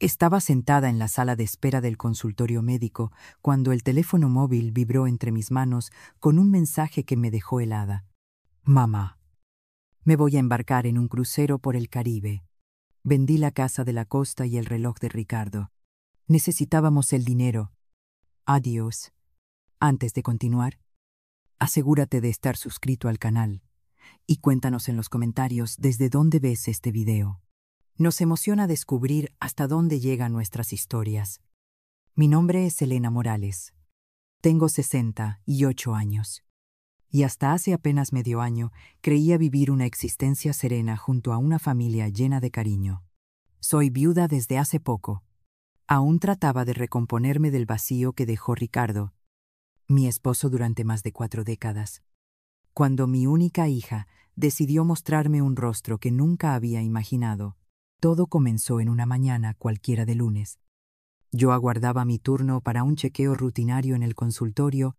Estaba sentada en la sala de espera del consultorio médico cuando el teléfono móvil vibró entre mis manos con un mensaje que me dejó helada. Mamá, me voy a embarcar en un crucero por el Caribe. Vendí la casa de la costa y el reloj de Ricardo. Necesitábamos el dinero. Adiós. Antes de continuar, asegúrate de estar suscrito al canal y cuéntanos en los comentarios desde dónde ves este video. Nos emociona descubrir hasta dónde llegan nuestras historias. Mi nombre es Elena Morales. Tengo 68 años. Y hasta hace apenas medio año creía vivir una existencia serena junto a una familia llena de cariño. Soy viuda desde hace poco. Aún trataba de recomponerme del vacío que dejó Ricardo, mi esposo durante más de 4 décadas. Cuando mi única hija decidió mostrarme un rostro que nunca había imaginado, todo comenzó en una mañana cualquiera de lunes. Yo aguardaba mi turno para un chequeo rutinario en el consultorio,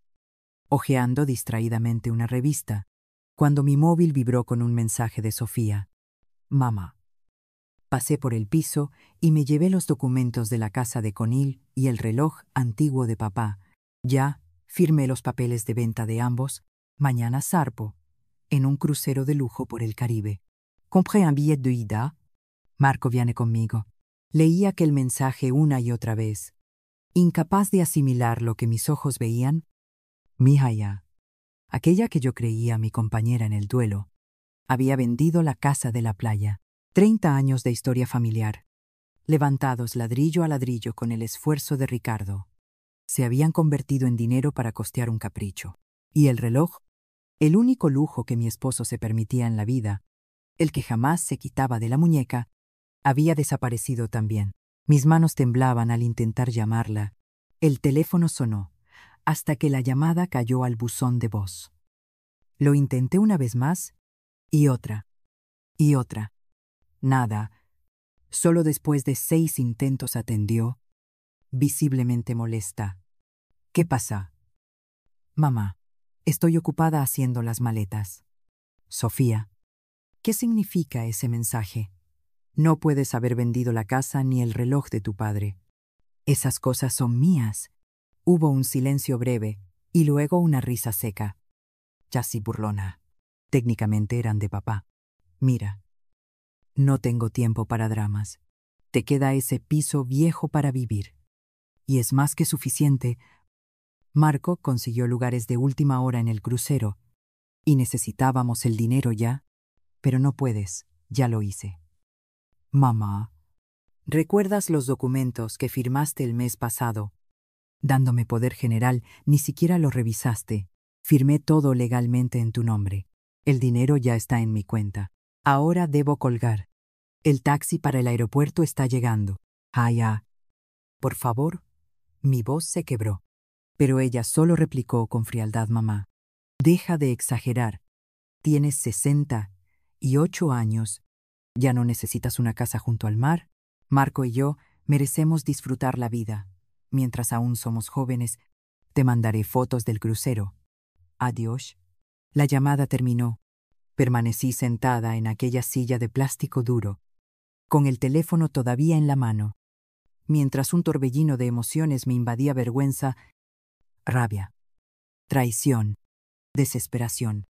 hojeando distraídamente una revista, cuando mi móvil vibró con un mensaje de Sofía. Mamá. Pasé por el piso y me llevé los documentos de la casa de Conil y el reloj antiguo de papá. Ya firmé los papeles de venta de ambos. Mañana zarpo, en un crucero de lujo por el Caribe. Compré un billet de ida. Marco viene conmigo. Leí aquel mensaje una y otra vez, incapaz de asimilar lo que mis ojos veían. Mihaya, aquella que yo creía mi compañera en el duelo, había vendido la casa de la playa. 30 años de historia familiar, levantados ladrillo a ladrillo con el esfuerzo de Ricardo, se habían convertido en dinero para costear un capricho. ¿Y el reloj? El único lujo que mi esposo se permitía en la vida, el que jamás se quitaba de la muñeca, había desaparecido también. Mis manos temblaban al intentar llamarla. El teléfono sonó, hasta que la llamada cayó al buzón de voz. Lo intenté una vez más, y otra, y otra. Nada. Solo después de 6 intentos atendió, visiblemente molesta. ¿Qué pasa? Mamá, estoy ocupada haciendo las maletas. Sofía, ¿qué significa ese mensaje? No puedes haber vendido la casa ni el reloj de tu padre. Esas cosas son mías. Hubo un silencio breve y luego una risa seca. Casi burlona. Técnicamente eran de papá. Mira. No tengo tiempo para dramas. Te queda ese piso viejo para vivir. Y es más que suficiente. Marco consiguió lugares de última hora en el crucero, y necesitábamos el dinero ya, pero no puedes, ya lo hice. Mamá, ¿recuerdas los documentos que firmaste el mes pasado? Dándome poder general, ni siquiera lo revisaste. Firmé todo legalmente en tu nombre. El dinero ya está en mi cuenta. Ahora debo colgar. El taxi para el aeropuerto está llegando. Ya. Por favor. Mi voz se quebró. Pero ella solo replicó con frialdad: mamá, deja de exagerar. Tienes 68 años. ¿Ya no necesitas una casa junto al mar? Marco y yo merecemos disfrutar la vida. Mientras aún somos jóvenes, te mandaré fotos del crucero. Adiós. La llamada terminó. Permanecí sentada en aquella silla de plástico duro, con el teléfono todavía en la mano, mientras un torbellino de emociones me invadía: vergüenza, rabia, traición, desesperación.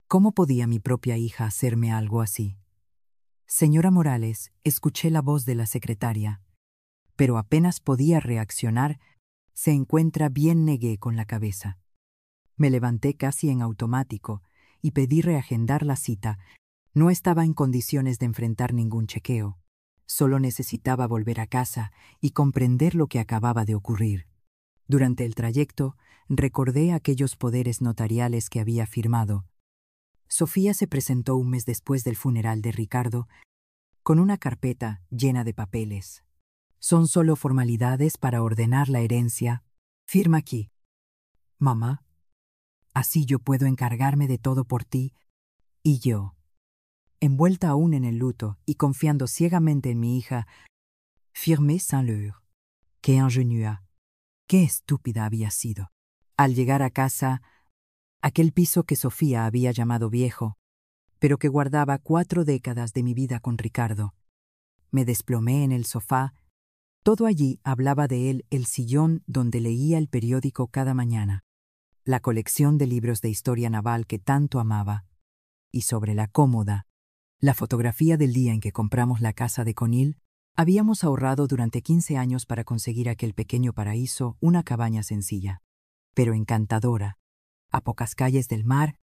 ¿Cómo podía mi propia hija hacerme algo así? Señora Morales, escuché la voz de la secretaria, pero apenas podía reaccionar. Se encuentra bien, negué con la cabeza. Me levanté casi en automático y pedí reagendar la cita. No estaba en condiciones de enfrentar ningún chequeo. Solo necesitaba volver a casa y comprender lo que acababa de ocurrir. Durante el trayecto, recordé aquellos poderes notariales que había firmado. Sofía se presentó un mes después del funeral de Ricardo, con una carpeta llena de papeles. Son solo formalidades para ordenar la herencia. Firma aquí. Mamá, así yo puedo encargarme de todo por ti. Y yo, envuelta aún en el luto y confiando ciegamente en mi hija, firmé sans l'heure. Qué ingénua, qué estúpida había sido. Al llegar a casa, aquel piso que Sofía había llamado viejo, pero que guardaba 4 décadas de mi vida con Ricardo, me desplomé en el sofá Todo allí hablaba de él, el sillón donde leía el periódico cada mañana, la colección de libros de historia naval que tanto amaba, y sobre la cómoda, la fotografía del día en que compramos la casa de Conil. Habíamos ahorrado durante 15 años para conseguir aquel pequeño paraíso, una cabaña sencilla, pero encantadora, a pocas calles del mar.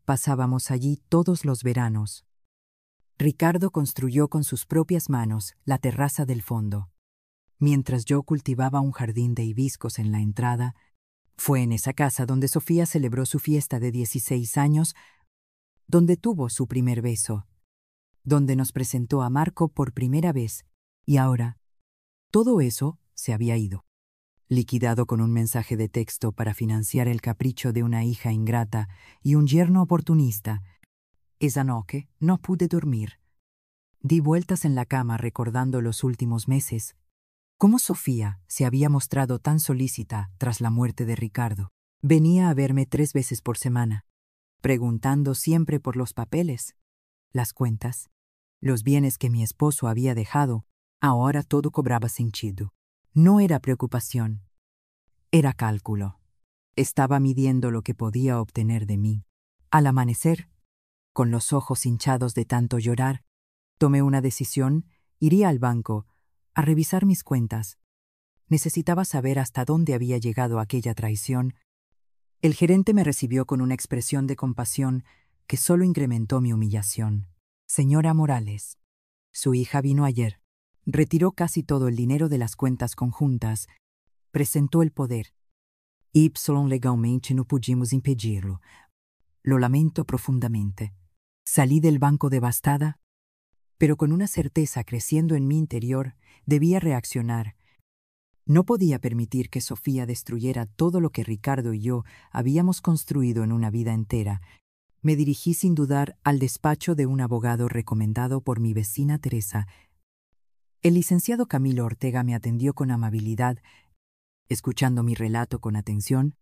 Pasábamos allí todos los veranos. Ricardo construyó con sus propias manos la terraza del fondo, mientras yo cultivaba un jardín de hibiscos en la entrada. Fue en esa casa donde Sofía celebró su fiesta de 16 años, donde tuvo su primer beso, donde nos presentó a Marco por primera vez, y ahora, todo eso se había ido, liquidado con un mensaje de texto para financiar el capricho de una hija ingrata y un yerno oportunista. Esa noche no pude dormir. Di vueltas en la cama recordando los últimos meses, cómo Sofía se había mostrado tan solícita tras la muerte de Ricardo. Venía a verme 3 veces por semana, preguntando siempre por los papeles, las cuentas, los bienes que mi esposo había dejado. Ahora todo cobraba sentido. No era preocupación, era cálculo. Estaba midiendo lo que podía obtener de mí. Al amanecer, con los ojos hinchados de tanto llorar, tomé una decisión: iría al banco a revisar mis cuentas. Necesitaba saber hasta dónde había llegado aquella traición. El gerente me recibió con una expresión de compasión que solo incrementó mi humillación. Señora Morales, su hija vino ayer. Retiró casi todo el dinero de las cuentas conjuntas. Presentó el poder. Legalmente no pudimos impedirlo. Lo lamento profundamente. Salí del banco devastada, pero con una certeza creciendo en mi interior. Debía reaccionar. No podía permitir que Sofía destruyera todo lo que Ricardo y yo habíamos construido en una vida entera. Me dirigí sin dudar al despacho de un abogado recomendado por mi vecina Teresa. El licenciado Camilo Ortega me atendió con amabilidad, escuchando mi relato con atención.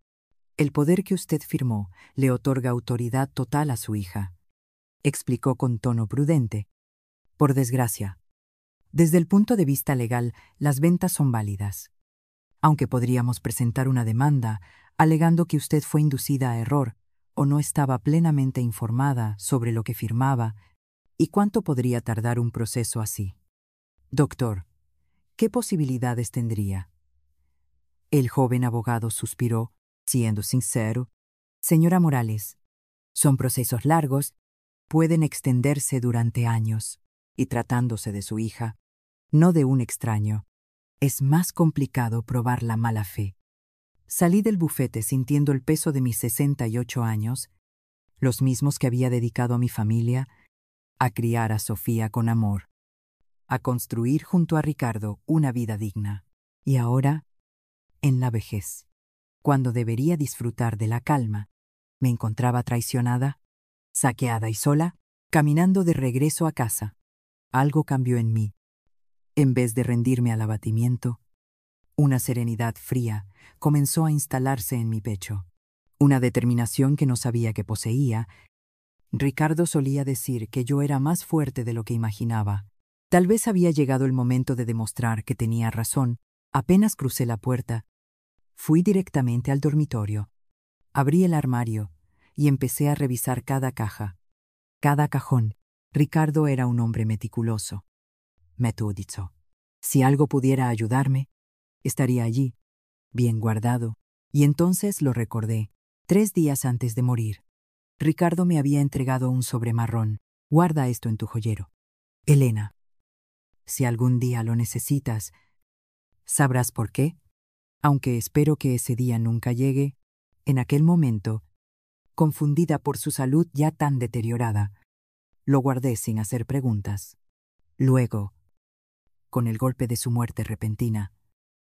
El poder que usted firmó le otorga autoridad total a su hija, explicó con tono prudente. Por desgracia, desde el punto de vista legal, las ventas son válidas, aunque podríamos presentar una demanda alegando que usted fue inducida a error o no estaba plenamente informada sobre lo que firmaba. ¿Y cuánto podría tardar un proceso así? Doctor, ¿qué posibilidades tendría? El joven abogado suspiró, siendo sincero. Señora Morales, son procesos largos, pueden extenderse durante años, y tratándose de su hija, no de un extraño, es más complicado probar la mala fe. Salí del bufete sintiendo el peso de mis 68 años, los mismos que había dedicado a mi familia, a criar a Sofía con amor, a construir junto a Ricardo una vida digna. Y ahora, en la vejez, cuando debería disfrutar de la calma, me encontraba traicionada, saqueada y sola, caminando de regreso a casa. Algo cambió en mí. En vez de rendirme al abatimiento, una serenidad fría comenzó a instalarse en mi pecho, una determinación que no sabía que poseía. Ricardo solía decir que yo era más fuerte de lo que imaginaba. Tal vez había llegado el momento de demostrar que tenía razón. Apenas crucé la puerta, fui directamente al dormitorio. Abrí el armario y empecé a revisar cada caja, cada cajón. Ricardo era un hombre meticuloso, metódico. Si algo pudiera ayudarme, estaría allí, bien guardado. Y entonces lo recordé. 3 días antes de morir, Ricardo me había entregado un sobre marrón. Guarda esto en tu joyero. Elena, si algún día lo necesitas, sabrás por qué. Aunque espero que ese día nunca llegue, en aquel momento, confundida por su salud ya tan deteriorada, lo guardé sin hacer preguntas. Luego, con el golpe de su muerte repentina,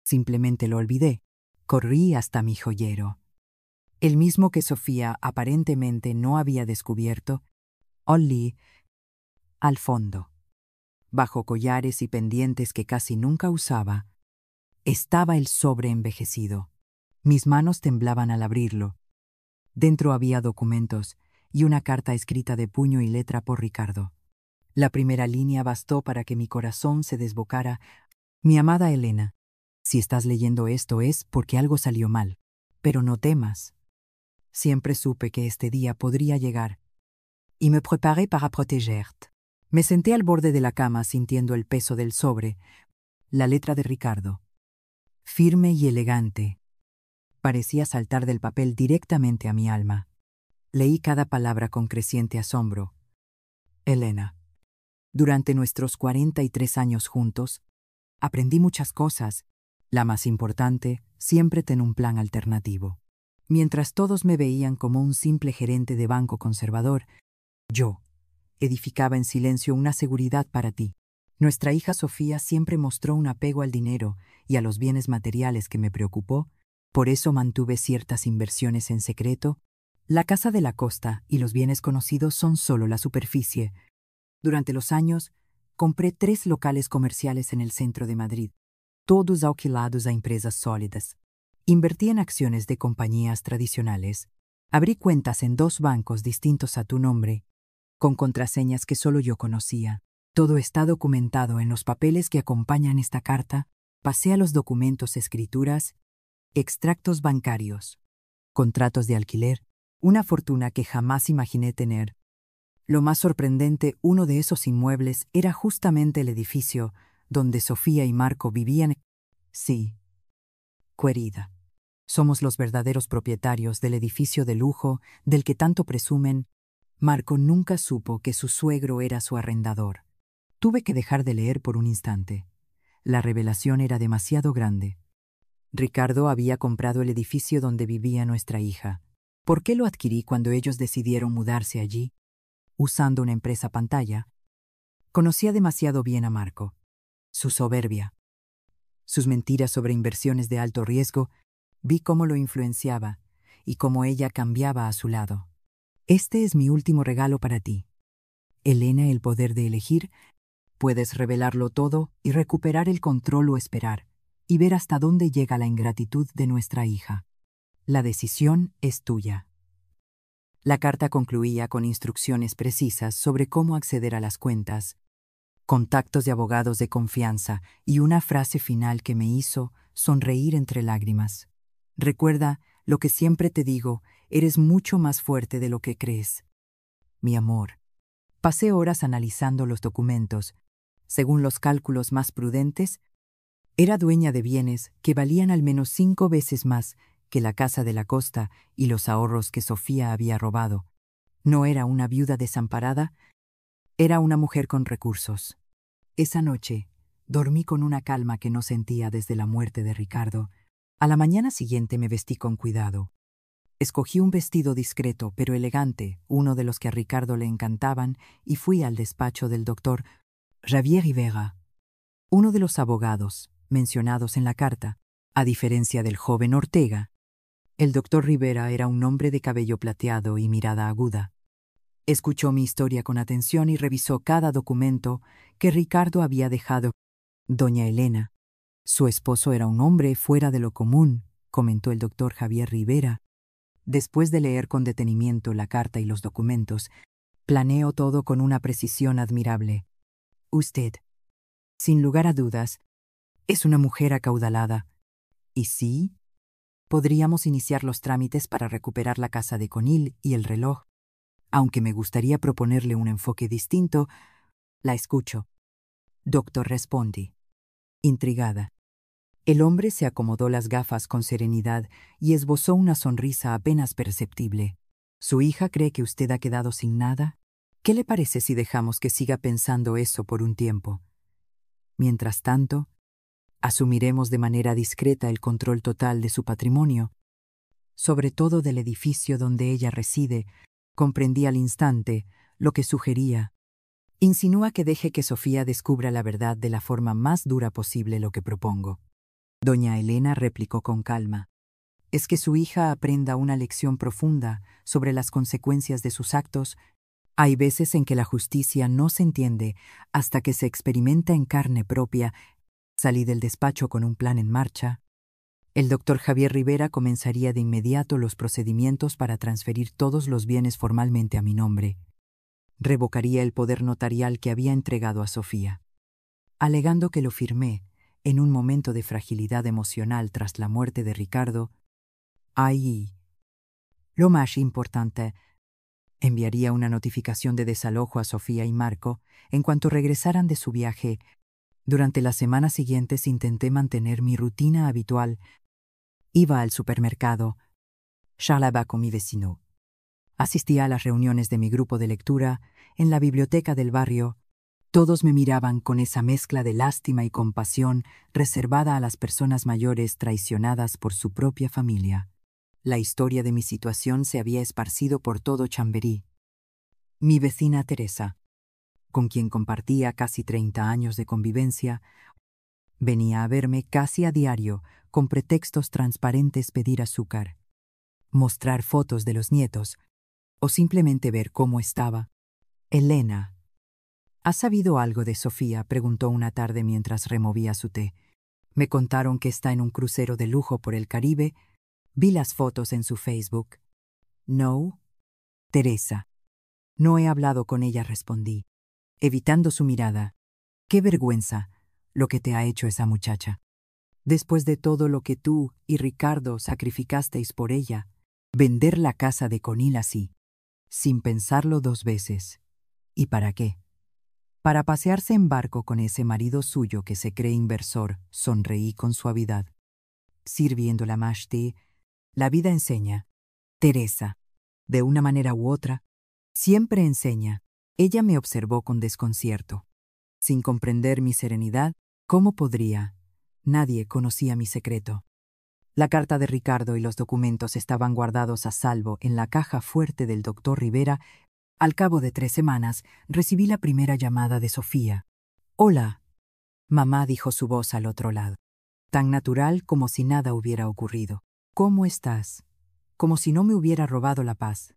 simplemente lo olvidé. Corrí hasta mi joyero, el mismo que Sofía aparentemente no había descubierto. Olí al fondo, bajo collares y pendientes que casi nunca usaba, estaba el sobre envejecido. Mis manos temblaban al abrirlo. Dentro había documentos y una carta escrita de puño y letra por Ricardo. La primera línea bastó para que mi corazón se desbocara. Mi amada Elena, si estás leyendo esto es porque algo salió mal. Pero no temas. Siempre supe que este día podría llegar. Y me preparé para protegerte. Me senté al borde de la cama sintiendo el peso del sobre, la letra de Ricardo. Firme y elegante. Parecía saltar del papel directamente a mi alma. Leí cada palabra con creciente asombro. Elena. Durante nuestros 43 años juntos, aprendí muchas cosas. La más importante, siempre ten un plan alternativo. Mientras todos me veían como un simple gerente de banco conservador, yo edificaba en silencio una seguridad para ti. Nuestra hija Sofía siempre mostró un apego al dinero y a los bienes materiales que me preocupó, por eso mantuve ciertas inversiones en secreto. La Casa de la Costa y los bienes conocidos son solo la superficie. Durante los años, compré 3 locales comerciales en el centro de Madrid, todos alquilados a empresas sólidas. Invertí en acciones de compañías tradicionales. Abrí cuentas en 2 bancos distintos a tu nombre, con contraseñas que solo yo conocía. Todo está documentado en los papeles que acompañan esta carta. Pasé a los documentos, escrituras, extractos bancarios, contratos de alquiler, una fortuna que jamás imaginé tener. Lo más sorprendente, uno de esos inmuebles era justamente el edificio donde Sofía y Marco vivían. Sí, querida. Somos los verdaderos propietarios del edificio de lujo del que tanto presumen. Marco nunca supo que su suegro era su arrendador. Tuve que dejar de leer por un instante. La revelación era demasiado grande. Ricardo había comprado el edificio donde vivía nuestra hija. ¿Por qué lo adquirí cuando ellos decidieron mudarse allí? Usando una empresa pantalla. Conocía demasiado bien a Marco. Su soberbia. Sus mentiras sobre inversiones de alto riesgo. Vi cómo lo influenciaba y cómo ella cambiaba a su lado. Este es mi último regalo para ti. Elena, el poder de elegir. Puedes revelarlo todo y recuperar el control o esperar, y ver hasta dónde llega la ingratitud de nuestra hija. La decisión es tuya. La carta concluía con instrucciones precisas sobre cómo acceder a las cuentas, contactos de abogados de confianza y una frase final que me hizo sonreír entre lágrimas. Recuerda lo que siempre te digo, eres mucho más fuerte de lo que crees. Mi amor. Pasé horas analizando los documentos. Según los cálculos más prudentes, era dueña de bienes que valían al menos 5 veces más que la Casa de la Costa y los ahorros que Sofía había robado. No era una viuda desamparada, era una mujer con recursos. Esa noche, dormí con una calma que no sentía desde la muerte de Ricardo. A la mañana siguiente me vestí con cuidado. Escogí un vestido discreto pero elegante, uno de los que a Ricardo le encantaban, y fui al despacho del doctor Javier Rivera, uno de los abogados mencionados en la carta. A diferencia del joven Ortega, el doctor Rivera era un hombre de cabello plateado y mirada aguda. Escuchó mi historia con atención y revisó cada documento que Ricardo había dejado. Doña Elena, su esposo era un hombre fuera de lo común, comentó el doctor Javier Rivera. Después de leer con detenimiento la carta y los documentos, planeó todo con una precisión admirable. Usted, sin lugar a dudas, es una mujer acaudalada. ¿Y sí? Podríamos iniciar los trámites para recuperar la casa de Conil y el reloj. Aunque me gustaría proponerle un enfoque distinto, la escucho. Doctor, respondí, intrigada. El hombre se acomodó las gafas con serenidad y esbozó una sonrisa apenas perceptible. ¿Su hija cree que usted ha quedado sin nada? ¿Qué le parece si dejamos que siga pensando eso por un tiempo? Mientras tanto, asumiremos de manera discreta el control total de su patrimonio, sobre todo del edificio donde ella reside. Comprendí al instante lo que sugería. Insinúa que deje que Sofía descubra la verdad de la forma más dura posible lo que propongo. Doña Elena replicó con calma. Es que su hija aprenda una lección profunda sobre las consecuencias de sus actos. Hay veces en que la justicia no se entiende hasta que se experimenta en carne propia. Salí del despacho con un plan en marcha. El doctor Javier Rivera comenzaría de inmediato los procedimientos para transferir todos los bienes formalmente a mi nombre. Revocaría el poder notarial que había entregado a Sofía. Alegando que lo firmé, en un momento de fragilidad emocional tras la muerte de Ricardo, ahí, lo más importante, enviaría una notificación de desalojo a Sofía y Marco en cuanto regresaran de su viaje. Durante las semanas siguientes intenté mantener mi rutina habitual. Iba al supermercado, charlaba con mi vecino. Asistía a las reuniones de mi grupo de lectura en la biblioteca del barrio. Todos me miraban con esa mezcla de lástima y compasión reservada a las personas mayores traicionadas por su propia familia. La historia de mi situación se había esparcido por todo Chamberí. Mi vecina Teresa, con quien compartía casi 30 años de convivencia, venía a verme casi a diario con pretextos transparentes pedir azúcar, mostrar fotos de los nietos o simplemente ver cómo estaba. Elena. ¿Has sabido algo de Sofía?, preguntó una tarde mientras removía su té. Me contaron que está en un crucero de lujo por el Caribe. Vi las fotos en su Facebook. No, Teresa. No he hablado con ella, respondí, evitando su mirada. Qué vergüenza lo que te ha hecho esa muchacha. Después de todo lo que tú y Ricardo sacrificasteis por ella, vender la casa de Conil así, sin pensarlo 2 veces. ¿Y para qué? Para pasearse en barco con ese marido suyo que se cree inversor, sonreí con suavidad. Sirviéndola más té, la vida enseña. Teresa, de una manera u otra, siempre enseña. Ella me observó con desconcierto. Sin comprender mi serenidad, ¿cómo podría? Nadie conocía mi secreto. La carta de Ricardo y los documentos estaban guardados a salvo en la caja fuerte del doctor Rivera. Al cabo de 3 semanas, recibí la primera llamada de Sofía. «Hola», mamá, dijo su voz al otro lado, tan natural como si nada hubiera ocurrido. «¿Cómo estás?» Como si no me hubiera robado la paz,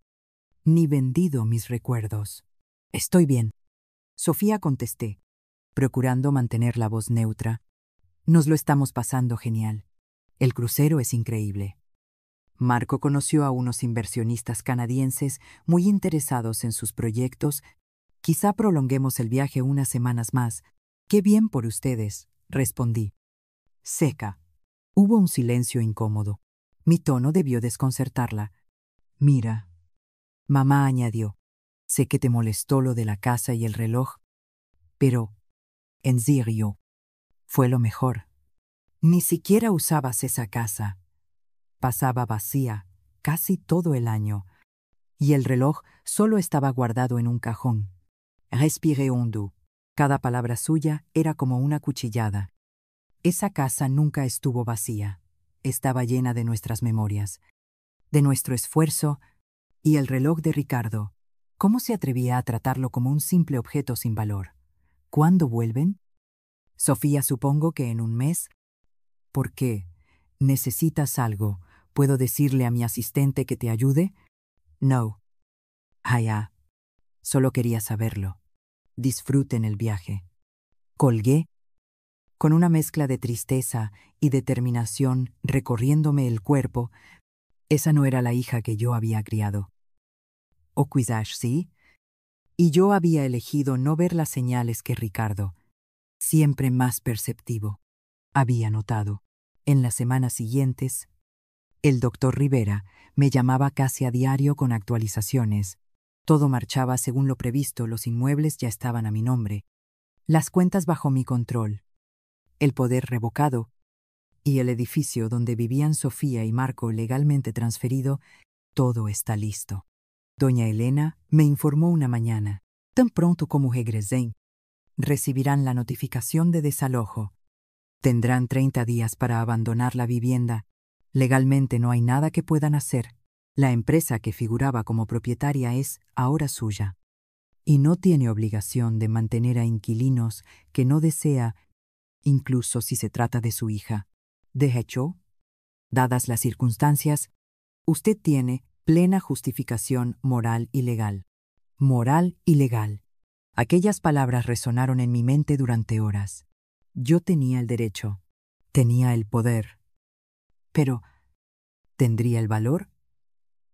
ni vendido mis recuerdos. «Estoy bien», Sofía contesté, procurando mantener la voz neutra. «Nos lo estamos pasando genial. El crucero es increíble». Marco conoció a unos inversionistas canadienses muy interesados en sus proyectos. «Quizá prolonguemos el viaje unas semanas más». «Qué bien por ustedes», respondí. Seca. Hubo un silencio incómodo. Mi tono debió desconcertarla. «Mira», mamá añadió, «sé que te molestó lo de la casa y el reloj, pero, en serio, fue lo mejor. Ni siquiera usabas esa casa. Pasaba vacía casi todo el año, y el reloj solo estaba guardado en un cajón». Respiré hondo. Cada palabra suya era como una cuchillada. Esa casa nunca estuvo vacía. Estaba llena de nuestras memorias, de nuestro esfuerzo, y el reloj de Ricardo. ¿Cómo se atrevía a tratarlo como un simple objeto sin valor? ¿Cuándo vuelven? Sofía, supongo que en un mes. ¿Por qué? ¿Necesitas algo? ¿Puedo decirle a mi asistente que te ayude? No. Ya. Solo quería saberlo. Disfruten el viaje. Colgué, con una mezcla de tristeza y determinación recorriéndome el cuerpo. Esa no era la hija que yo había criado. O quizás sí. Y yo había elegido no ver las señales que Ricardo, siempre más perceptivo, había notado. En las semanas siguientes, el doctor Rivera me llamaba casi a diario con actualizaciones. Todo marchaba según lo previsto, los inmuebles ya estaban a mi nombre, las cuentas bajo mi control, el poder revocado y el edificio donde vivían Sofía y Marco legalmente transferido. Todo está listo. Doña Elena me informó una mañana. Tan pronto como regresen, recibirán la notificación de desalojo. Tendrán 30 días para abandonar la vivienda. Legalmente no hay nada que puedan hacer. La empresa que figuraba como propietaria es ahora suya. Y no tiene obligación de mantener a inquilinos que no desea, incluso si se trata de su hija. De hecho, dadas las circunstancias, usted tiene plena justificación moral y legal. Moral y legal. Aquellas palabras resonaron en mi mente durante horas. Yo tenía el derecho, tenía el poder. Pero, ¿tendría el valor?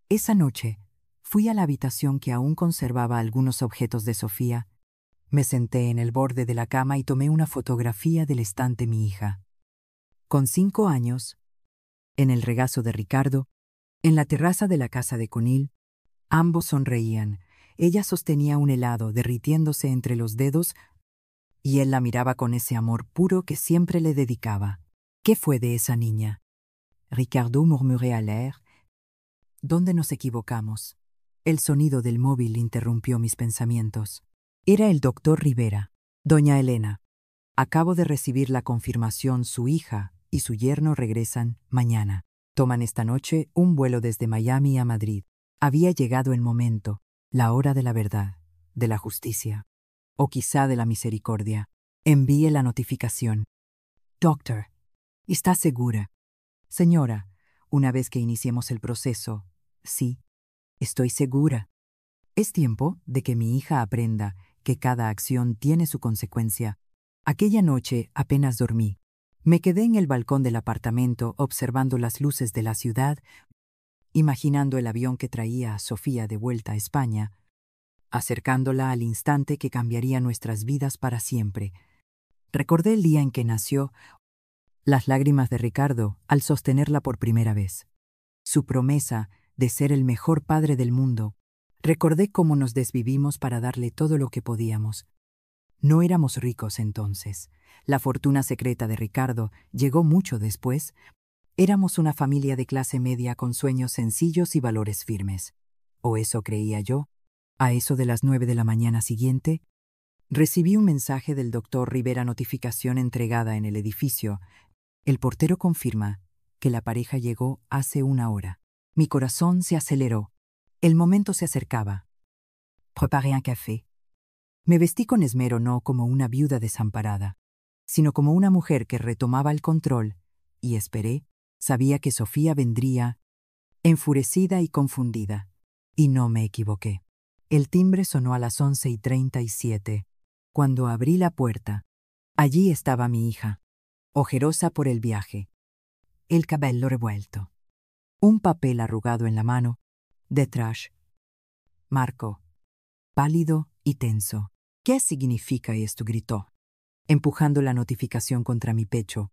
Esa noche, fui a la habitación que aún conservaba algunos objetos de Sofía. Me senté en el borde de la cama y tomé una fotografía del estante mi hija. Con 5 años, en el regazo de Ricardo, en la terraza de la casa de Conil, ambos sonreían. Ella sostenía un helado derritiéndose entre los dedos y él la miraba con ese amor puro que siempre le dedicaba. ¿Qué fue de esa niña? Ricardo murmuré al aire. ¿Dónde nos equivocamos? El sonido del móvil interrumpió mis pensamientos. Era el doctor Rivera. Doña Elena, acabo de recibir la confirmación, su hija y su yerno regresan mañana. Toman esta noche un vuelo desde Miami a Madrid. Había llegado el momento, la hora de la verdad, de la justicia, o quizá de la misericordia. Envíe la notificación. Doctor, ¿está segura? Señora, una vez que iniciemos el proceso, sí, estoy segura. Es tiempo de que mi hija aprenda que cada acción tiene su consecuencia. Aquella noche apenas dormí. Me quedé en el balcón del apartamento observando las luces de la ciudad, imaginando el avión que traía a Sofía de vuelta a España, acercándola al instante que cambiaría nuestras vidas para siempre. Recordé el día en que nació, las lágrimas de Ricardo al sostenerla por primera vez, su promesa de ser el mejor padre del mundo. Recordé cómo nos desvivimos para darle todo lo que podíamos. No éramos ricos entonces. La fortuna secreta de Ricardo llegó mucho después. Éramos una familia de clase media con sueños sencillos y valores firmes. O eso creía yo. A eso de las 9 de la mañana siguiente, recibí un mensaje del doctor Rivera, notificación entregada en el edificio. El portero confirma que la pareja llegó hace 1 hora. Mi corazón se aceleró. El momento se acercaba. Preparé un café. Me vestí con esmero, no como una viuda desamparada, sino como una mujer que retomaba el control, y esperé. Sabía que Sofía vendría, enfurecida y confundida. Y no me equivoqué. El timbre sonó a las 11:37. Cuando abrí la puerta, allí estaba mi hija, ojerosa por el viaje, el cabello revuelto, un papel arrugado en la mano, detrás. Marco, pálido y tenso. ¿Qué significa esto?, gritó, empujando la notificación contra mi pecho.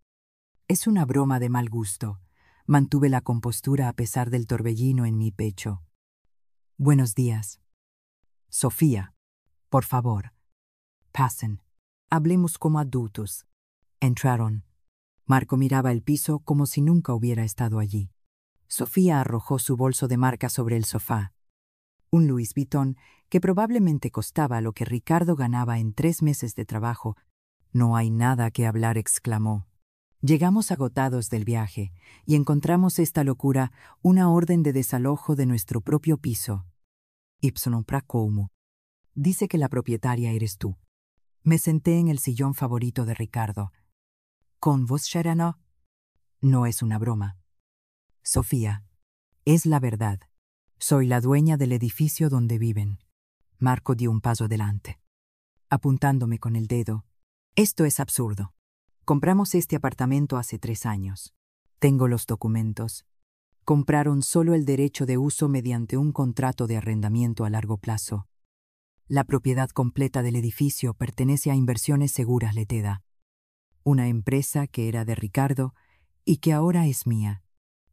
Es una broma de mal gusto. Mantuve la compostura a pesar del torbellino en mi pecho. Buenos días. Sofía, por favor, pasen. Hablemos como adultos. Entraron. Marco miraba el piso como si nunca hubiera estado allí. Sofía arrojó su bolso de marca sobre el sofá. Un Louis Vuitton que probablemente costaba lo que Ricardo ganaba en 3 meses de trabajo. No hay nada que hablar, exclamó. Llegamos agotados del viaje y encontramos esta locura, una orden de desalojo de nuestro propio piso. Ipsono pracomo. Dice que la propietaria eres tú. Me senté en el sillón favorito de Ricardo. ¿Con vos, Sharano? No es una broma. Sofía, es la verdad. Soy la dueña del edificio donde viven. Marco dio un paso adelante, apuntándome con el dedo. Esto es absurdo. Compramos este apartamento hace 3 años. Tengo los documentos. Compraron solo el derecho de uso mediante un contrato de arrendamiento a largo plazo. La propiedad completa del edificio pertenece a Inversiones Seguras Leteda, una empresa que era de Ricardo y que ahora es mía.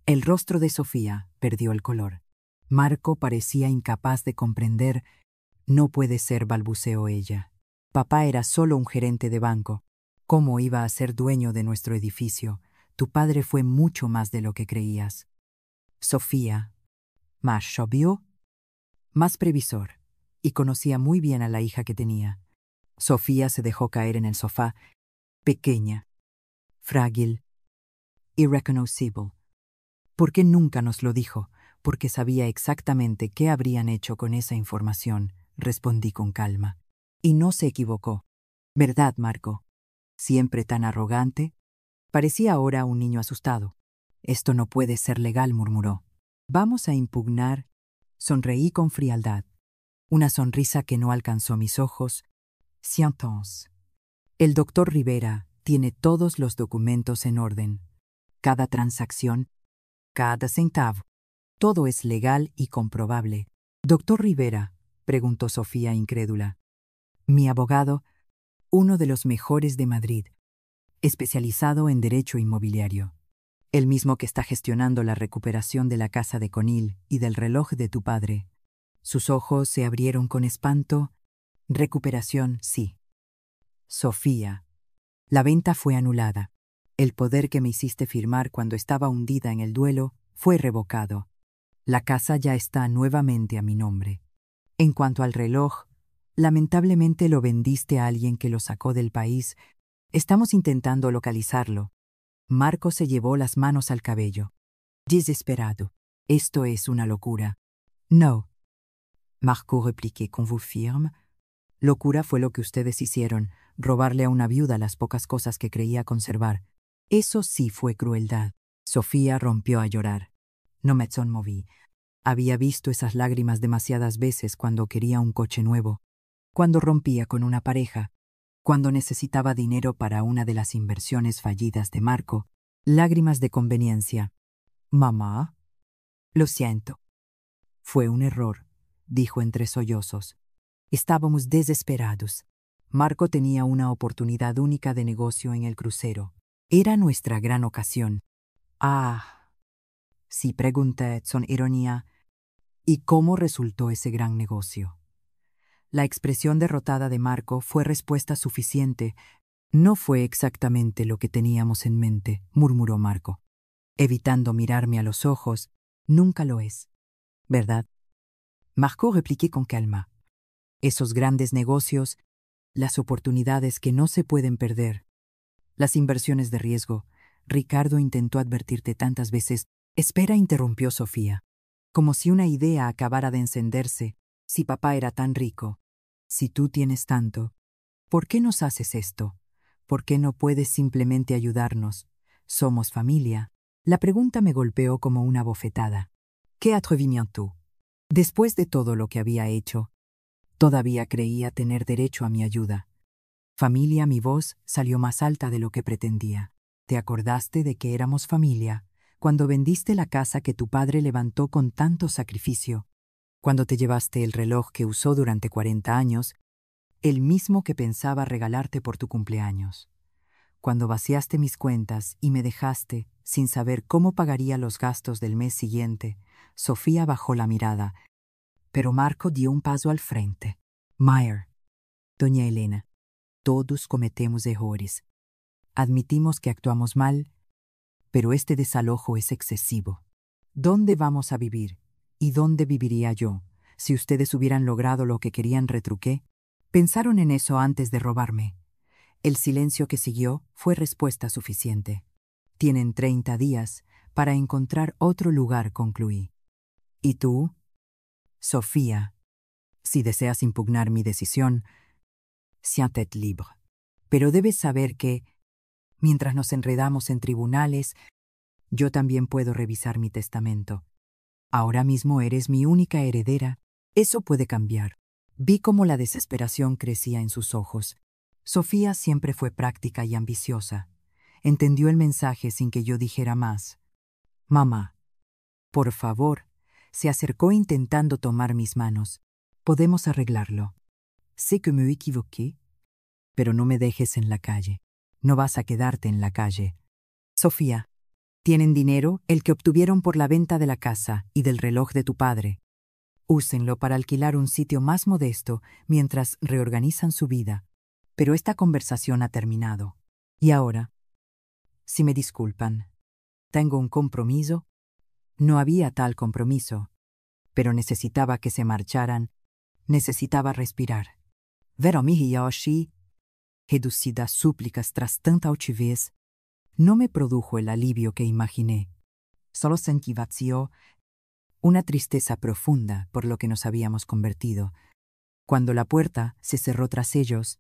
El rostro de Sofía perdió el color. Marco parecía incapaz de comprender. No puede ser, balbuceó ella. Papá era solo un gerente de banco. ¿Cómo iba a ser dueño de nuestro edificio? Tu padre fue mucho más de lo que creías. Sofía, más sabio, más previsor, y conocía muy bien a la hija que tenía. Sofía se dejó caer en el sofá, pequeña, frágil, irreconocible. ¿Por qué nunca nos lo dijo? Porque sabía exactamente qué habrían hecho con esa información, respondí con calma. Y no se equivocó. ¿Verdad, Marco? Siempre tan arrogante. Parecía ahora un niño asustado. Esto no puede ser legal, murmuró. Vamos a impugnar. Sonreí con frialdad. Una sonrisa que no alcanzó mis ojos. Sientons. El doctor Rivera tiene todos los documentos en orden. Cada transacción, cada centavo. Todo es legal y comprobable. Doctor Rivera, preguntó Sofía incrédula. Mi abogado, uno de los mejores de Madrid, especializado en derecho inmobiliario. El mismo que está gestionando la recuperación de la casa de Conil y del reloj de tu padre. Sus ojos se abrieron con espanto. Recuperación, sí. Sofía. La venta fue anulada. El poder que me hiciste firmar cuando estaba hundida en el duelo fue revocado. La casa ya está nuevamente a mi nombre. En cuanto al reloj, lamentablemente lo vendiste a alguien que lo sacó del país. Estamos intentando localizarlo. Marco se llevó las manos al cabello. Desesperado. Esto es una locura. No. Marco repliqué con voz firme. Locura fue lo que ustedes hicieron, robarle a una viuda las pocas cosas que creía conservar. Eso sí fue crueldad. Sofía rompió a llorar. No me conmoví. Había visto esas lágrimas demasiadas veces cuando quería un coche nuevo, cuando rompía con una pareja, cuando necesitaba dinero para una de las inversiones fallidas de Marco, lágrimas de conveniencia. Mamá. Lo siento. Fue un error, dijo entre sollozos. Estábamos desesperados. Marco tenía una oportunidad única de negocio en el crucero. Era nuestra gran ocasión. Ah. Sí, pregunté con ironía. ¿Y cómo resultó ese gran negocio? La expresión derrotada de Marco fue respuesta suficiente. No fue exactamente lo que teníamos en mente, murmuró Marco, evitando mirarme a los ojos. Nunca lo es, ¿verdad? Marco repliqué con calma. Esos grandes negocios, las oportunidades que no se pueden perder, las inversiones de riesgo. Ricardo intentó advertirte tantas veces. Espera, interrumpió Sofía, como si una idea acabara de encenderse. Si papá era tan rico, si tú tienes tanto, ¿por qué nos haces esto? ¿Por qué no puedes simplemente ayudarnos? Somos familia. La pregunta me golpeó como una bofetada. ¡Qué atrevimiento! Después de todo lo que había hecho, todavía creía tener derecho a mi ayuda. Familia, mi voz salió más alta de lo que pretendía. ¿Te acordaste de que éramos familia cuando vendiste la casa que tu padre levantó con tanto sacrificio? Cuando te llevaste el reloj que usó durante 40 años, el mismo que pensaba regalarte por tu cumpleaños. Cuando vaciaste mis cuentas y me dejaste sin saber cómo pagaría los gastos del mes siguiente, Sofía bajó la mirada, pero Marco dio un paso al frente. Meyer, doña Elena, todos cometemos errores. Admitimos que actuamos mal, pero este desalojo es excesivo. ¿Dónde vamos a vivir? ¿Y dónde viviría yo si ustedes hubieran logrado lo que querían? Retruqué. Pensaron en eso antes de robarme. El silencio que siguió fue respuesta suficiente. Tienen 30 días para encontrar otro lugar, concluí. ¿Y tú? Sofía, si deseas impugnar mi decisión, siéntate libre. Pero debes saber que, mientras nos enredamos en tribunales, yo también puedo revisar mi testamento. Ahora mismo eres mi única heredera. Eso puede cambiar. Vi cómo la desesperación crecía en sus ojos. Sofía siempre fue práctica y ambiciosa. Entendió el mensaje sin que yo dijera más. Mamá, por favor, se acercó intentando tomar mis manos. Podemos arreglarlo. Sé que me equivoqué, pero no me dejes en la calle. No vas a quedarte en la calle. Sofía, tienen dinero, el que obtuvieron por la venta de la casa y del reloj de tu padre. Úsenlo para alquilar un sitio más modesto mientras reorganizan su vida. Pero esta conversación ha terminado. Y ahora, si me disculpan, tengo un compromiso. No había tal compromiso, pero necesitaba que se marcharan, necesitaba respirar. Ver a mi Hiyoshi, reducida a súplicas tras tanta altivez, no me produjo el alivio que imaginé. Solo sentí vacío, una tristeza profunda por lo que nos habíamos convertido. Cuando la puerta se cerró tras ellos,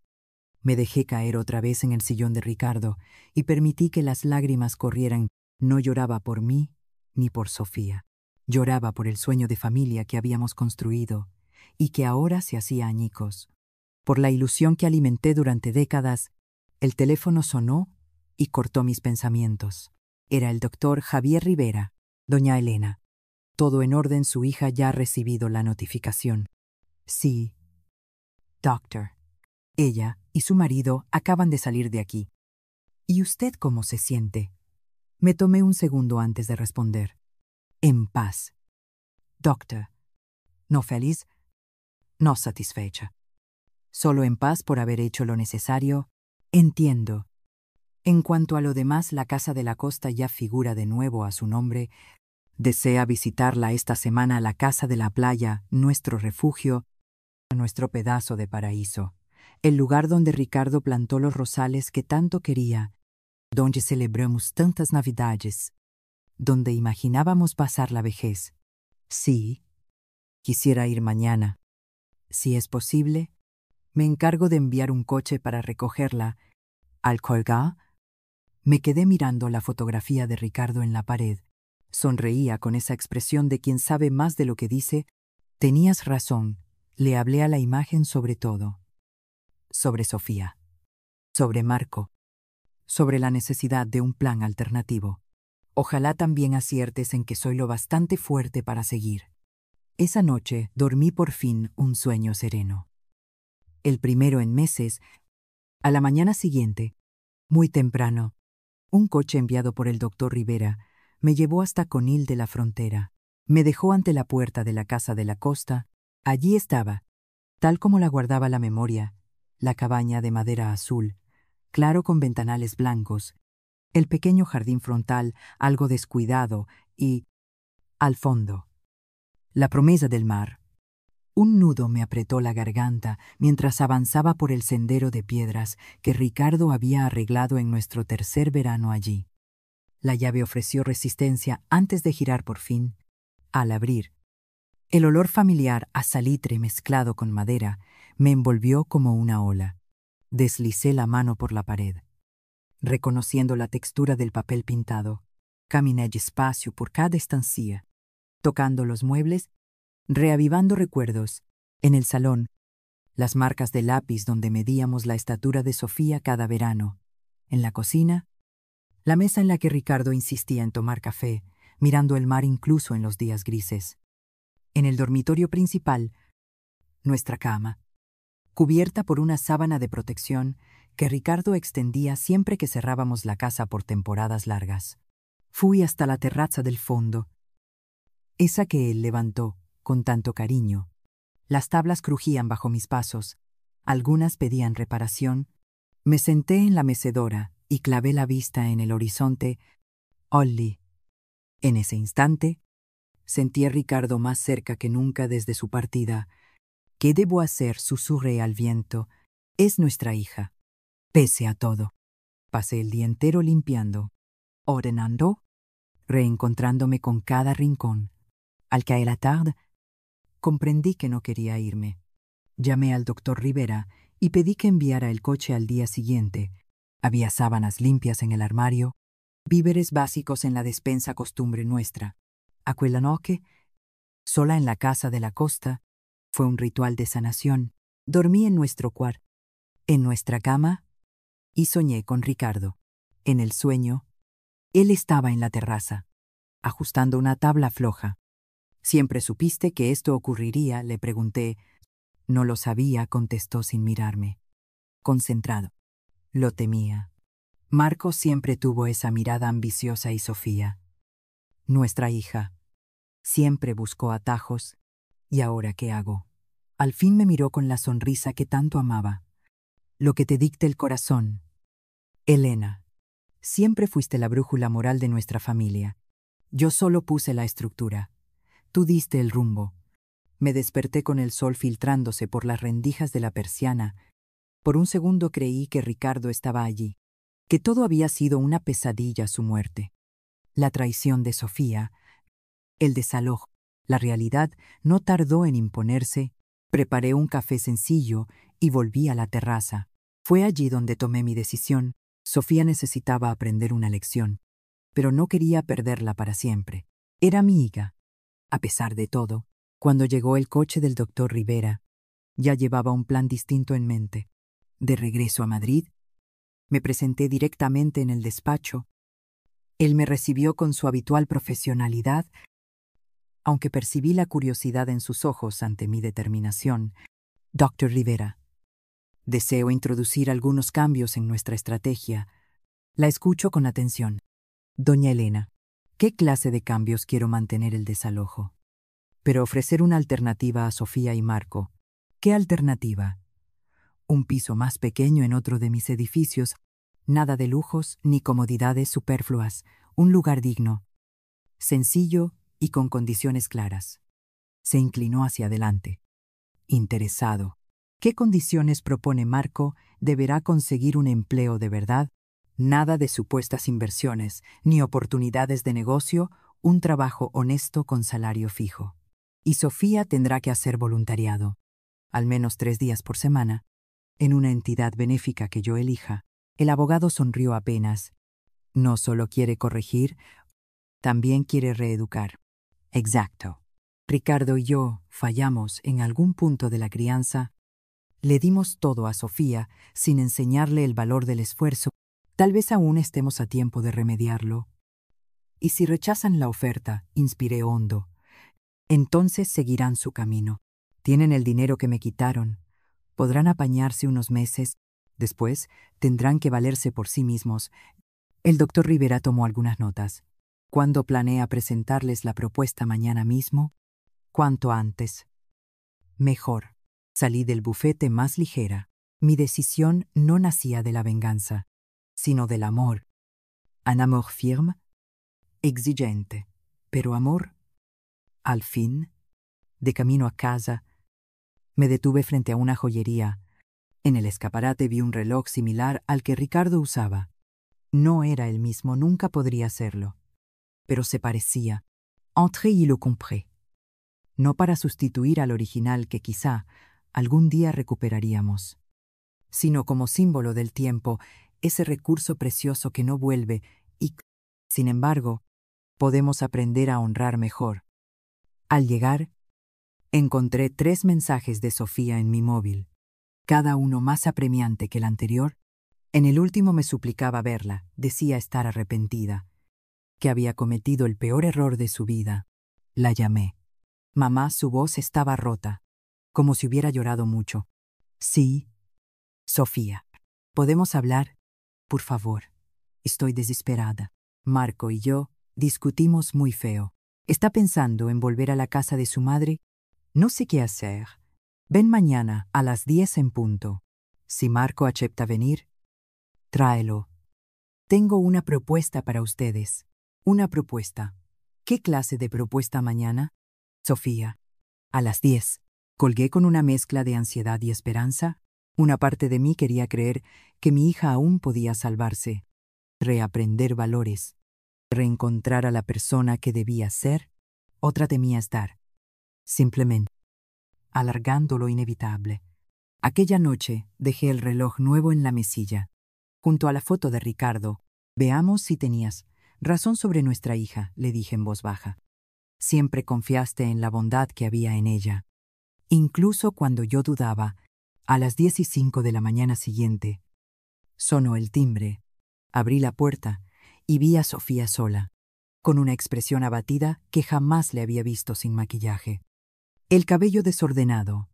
me dejé caer otra vez en el sillón de Ricardo y permití que las lágrimas corrieran. No lloraba por mí ni por Sofía. Lloraba por el sueño de familia que habíamos construido y que ahora se hacía añicos. Por la ilusión que alimenté durante décadas. El teléfono sonó y cortó mis pensamientos. Era el doctor Javier Rivera. Doña Elena. Todo en orden, su hija ya ha recibido la notificación. Sí. Doctor. Ella y su marido acaban de salir de aquí. ¿Y usted cómo se siente? Me tomé un segundo antes de responder. En paz. Doctor. No feliz, no satisfecha. Solo en paz por haber hecho lo necesario. Entiendo. En cuanto a lo demás, la Casa de la Costa ya figura de nuevo a su nombre. Desea visitarla esta semana, la Casa de la Playa, nuestro refugio, nuestro pedazo de paraíso, el lugar donde Ricardo plantó los rosales que tanto quería, donde celebramos tantas Navidades, donde imaginábamos pasar la vejez. Sí, quisiera ir mañana. Si es posible, me encargo de enviar un coche para recogerla. Al colgar, me quedé mirando la fotografía de Ricardo en la pared. Sonreía con esa expresión de quien sabe más de lo que dice. Tenías razón, le hablé a la imagen sobre todo. Sobre Sofía. Sobre Marco. Sobre la necesidad de un plan alternativo. Ojalá también aciertes en que soy lo bastante fuerte para seguir. Esa noche dormí por fin un sueño sereno. El primero en meses, a la mañana siguiente, muy temprano, un coche enviado por el doctor Rivera me llevó hasta Conil de la Frontera. Me dejó ante la puerta de la Casa de la Costa. Allí estaba, tal como la guardaba la memoria, la cabaña de madera azul, claro con ventanales blancos, el pequeño jardín frontal algo descuidado y, al fondo, la promesa del mar. Un nudo me apretó la garganta mientras avanzaba por el sendero de piedras que Ricardo había arreglado en nuestro tercer verano allí. La llave ofreció resistencia antes de girar por fin. Al abrir, el olor familiar a salitre mezclado con madera me envolvió como una ola. Deslicé la mano por la pared. Reconociendo la textura del papel pintado, caminé despacio por cada estancia, tocando los muebles, reavivando recuerdos. En el salón, las marcas de lápiz donde medíamos la estatura de Sofía cada verano. En la cocina, la mesa en la que Ricardo insistía en tomar café, mirando el mar incluso en los días grises. En el dormitorio principal, nuestra cama, cubierta por una sábana de protección que Ricardo extendía siempre que cerrábamos la casa por temporadas largas. Fui hasta la terraza del fondo, esa que él levantó con tanto cariño. Las tablas crujían bajo mis pasos, algunas pedían reparación. Me senté en la mecedora y clavé la vista en el horizonte. Olli. En ese instante, sentí a Ricardo más cerca que nunca desde su partida. ¿Qué debo hacer? Susurré al viento. Es nuestra hija. Pese a todo. Pasé el día entero limpiando, ordenando, reencontrándome con cada rincón. Al caer la tarde, comprendí que no quería irme. Llamé al doctor Rivera y pedí que enviara el coche al día siguiente. Había sábanas limpias en el armario, víveres básicos en la despensa costumbre nuestra. Aquella noche, sola en la Casa de la Costa, fue un ritual de sanación. Dormí en nuestro cuarto, en nuestra cama, y soñé con Ricardo. En el sueño, él estaba en la terraza, ajustando una tabla floja. «¿Siempre supiste que esto ocurriría?», le pregunté. «No lo sabía», contestó sin mirarme. Concentrado. Lo temía. Marco siempre tuvo esa mirada ambiciosa y Sofía, nuestra hija, siempre buscó atajos. ¿Y ahora qué hago? Al fin me miró con la sonrisa que tanto amaba. «Lo que te dicte el corazón. Elena, siempre fuiste la brújula moral de nuestra familia. Yo solo puse la estructura. Tú diste el rumbo». Me desperté con el sol filtrándose por las rendijas de la persiana. Por un segundo creí que Ricardo estaba allí, que todo había sido una pesadilla su muerte. La traición de Sofía, el desalojo, la realidad no tardó en imponerse. Preparé un café sencillo y volví a la terraza. Fue allí donde tomé mi decisión. Sofía necesitaba aprender una lección, pero no quería perderla para siempre. Era mi hija. A pesar de todo, cuando llegó el coche del doctor Rivera, ya llevaba un plan distinto en mente. De regreso a Madrid, me presenté directamente en el despacho. Él me recibió con su habitual profesionalidad, aunque percibí la curiosidad en sus ojos ante mi determinación. «Doctor Rivera, Deseo introducir algunos cambios en nuestra estrategia. La escucho con atención. Doña Elena, ¿qué clase de cambios quiero mantener el desalojo? Pero ofrecer una alternativa a Sofía y Marco. ¿Qué alternativa? Un piso más pequeño en otro de mis edificios, nada de lujos ni comodidades superfluas, un lugar digno, sencillo y con condiciones claras. Se inclinó hacia adelante. Interesado. ¿Qué condiciones propone Marco? ¿Deberá conseguir un empleo de verdad? Nada de supuestas inversiones, ni oportunidades de negocio, un trabajo honesto con salario fijo. Y Sofía tendrá que hacer voluntariado, al menos 3 días por semana, en una entidad benéfica que yo elija. El abogado sonrió apenas. No solo quiere corregir, también quiere reeducar. Exacto. Ricardo y yo fallamos en algún punto de la crianza. Le dimos todo a Sofía sin enseñarle el valor del esfuerzo. Tal vez aún estemos a tiempo de remediarlo. Y si rechazan la oferta, inspiré hondo, entonces seguirán su camino. Tienen el dinero que me quitaron. Podrán apañarse unos meses. Después tendrán que valerse por sí mismos. El doctor Rivera tomó algunas notas. ¿Cuándo planea presentarles la propuesta? ¿Mañana mismo? Cuanto antes. Mejor. Salí del bufete más ligera. Mi decisión no nacía de la venganza, sino del amor. Un amor firme, exigente, pero amor. Al fin, de camino a casa, me detuve frente a una joyería. En el escaparate vi un reloj similar al que Ricardo usaba. No era el mismo, nunca podría serlo. Pero se parecía. Entré y lo compré. No para sustituir al original que quizá algún día recuperaríamos, sino como símbolo del tiempo, ese recurso precioso que no vuelve y, sin embargo, podemos aprender a honrar mejor. Al llegar, encontré 3 mensajes de Sofía en mi móvil, cada uno más apremiante que el anterior. En el último me suplicaba verla, decía estar arrepentida, que había cometido el peor error de su vida. La llamé. Mamá, su voz estaba rota, como si hubiera llorado mucho. Sí, Sofía. ¿Podemos hablar? Por favor. Estoy desesperada. Marco y yo discutimos muy feo. ¿Está pensando en volver a la casa de su madre? No sé qué hacer. Ven mañana a las 10 en punto. Si Marco acepta venir, tráelo. Tengo una propuesta para ustedes. Una propuesta. ¿Qué clase de propuesta mañana? Sofía. A las 10. Colgué con una mezcla de ansiedad y esperanza. Una parte de mí quería creer que mi hija aún podía salvarse, reaprender valores, reencontrar a la persona que debía ser. Otra temía estar, simplemente, alargando lo inevitable. Aquella noche dejé el reloj nuevo en la mesilla, junto a la foto de Ricardo. Veamos si tenías razón sobre nuestra hija, le dije en voz baja. Siempre confiaste en la bondad que había en ella. Incluso cuando yo dudaba, a las 10:05 de la mañana siguiente, sonó el timbre. Abrí la puerta y vi a Sofía sola, con una expresión abatida que jamás le había visto sin maquillaje. El cabello desordenado,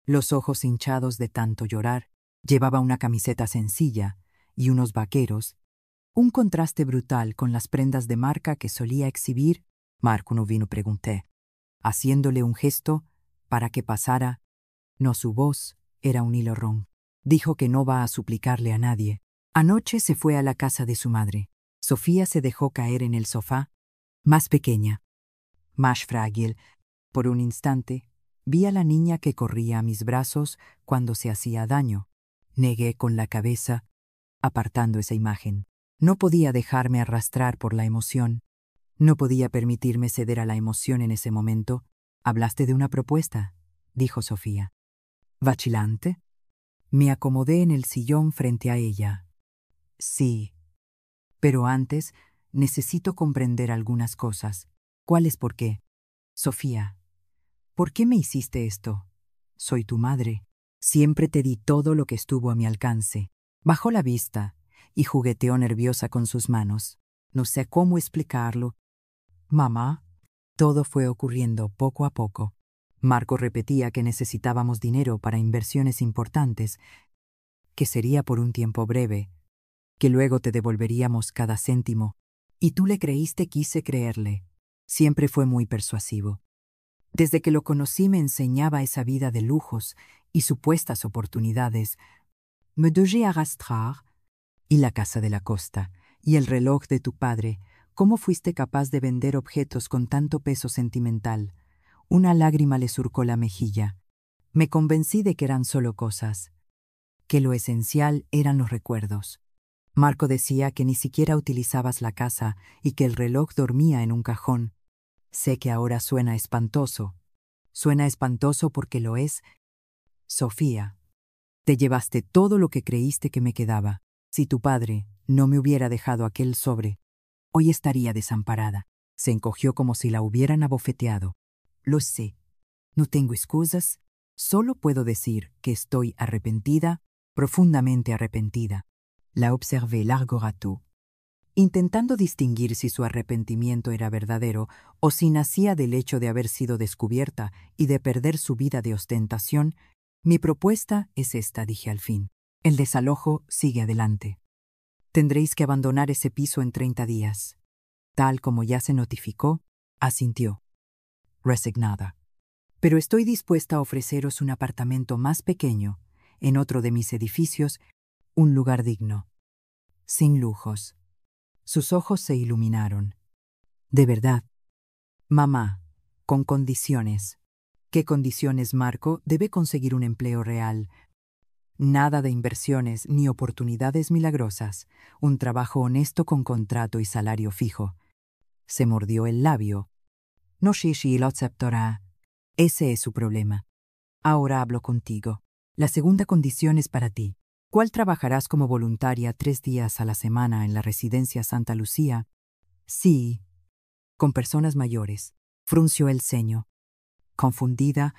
los ojos hinchados de tanto llorar, llevaba una camiseta sencilla y unos vaqueros, un contraste brutal con las prendas de marca que solía exhibir. Marco no vino, pregunté, haciéndole un gesto para que pasara. No, su voz era un hilo ron. Dijo que no va a suplicarle a nadie. Anoche se fue a la casa de su madre. Sofía se dejó caer en el sofá, más pequeña, más frágil. Por un instante, vi a la niña que corría a mis brazos cuando se hacía daño. Negué con la cabeza, apartando esa imagen. No podía dejarme arrastrar por la emoción. No podía permitirme ceder a la emoción en ese momento. «Hablaste de una propuesta», dijo Sofía. ¿Vacilante? Me acomodé en el sillón frente a ella. Sí. Pero antes necesito comprender algunas cosas. ¿Cuáles? ¿Por qué? Sofía, ¿por qué me hiciste esto? Soy tu madre. Siempre te di todo lo que estuvo a mi alcance. Bajó la vista y jugueteó nerviosa con sus manos. No sé cómo explicarlo. Mamá, todo fue ocurriendo poco a poco. Marco repetía que necesitábamos dinero para inversiones importantes. que sería por un tiempo breve, que luego te devolveríamos cada céntimo, y tú le creíste. Quise creerle. Siempre fue muy persuasivo. Desde que lo conocí me enseñaba esa vida de lujos y supuestas oportunidades. Me dejé arrastrar. Y la casa de la costa, y el reloj de tu padre. ¿Cómo fuiste capaz de vender objetos con tanto peso sentimental? Una lágrima le surcó la mejilla. Me convencí de que eran solo cosas, que lo esencial eran los recuerdos. Marco decía que ni siquiera utilizabas la casa y que el reloj dormía en un cajón. Sé que ahora suena espantoso. Suena espantoso porque lo es. Sofía, te llevaste todo lo que creíste que me quedaba. Si tu padre no me hubiera dejado aquel sobre, hoy estaría desamparada. Se encogió como si la hubieran abofeteado. Lo sé. No tengo excusas. Solo puedo decir que estoy arrepentida, profundamente arrepentida. La observé largo rato, intentando distinguir si su arrepentimiento era verdadero o si nacía del hecho de haber sido descubierta y de perder su vida de ostentación. Mi propuesta es esta, dije al fin. El desalojo sigue adelante. Tendréis que abandonar ese piso en 30 días. Tal como ya se notificó, asintió, resignada. Pero estoy dispuesta a ofreceros un apartamento más pequeño, en otro de mis edificios, un lugar digno, sin lujos. Sus ojos se iluminaron. De verdad. Mamá, con condiciones. ¿Qué condiciones, Marco? Debe conseguir un empleo real. Nada de inversiones ni oportunidades milagrosas. Un trabajo honesto con contrato y salario fijo. Se mordió el labio. No sé si lo aceptará. Ese es su problema. Ahora hablo contigo. La segunda condición es para ti. ¿Cuál trabajarás como voluntaria 3 días a la semana en la residencia Santa Lucía? Sí, con personas mayores. Frunció el ceño. Confundida,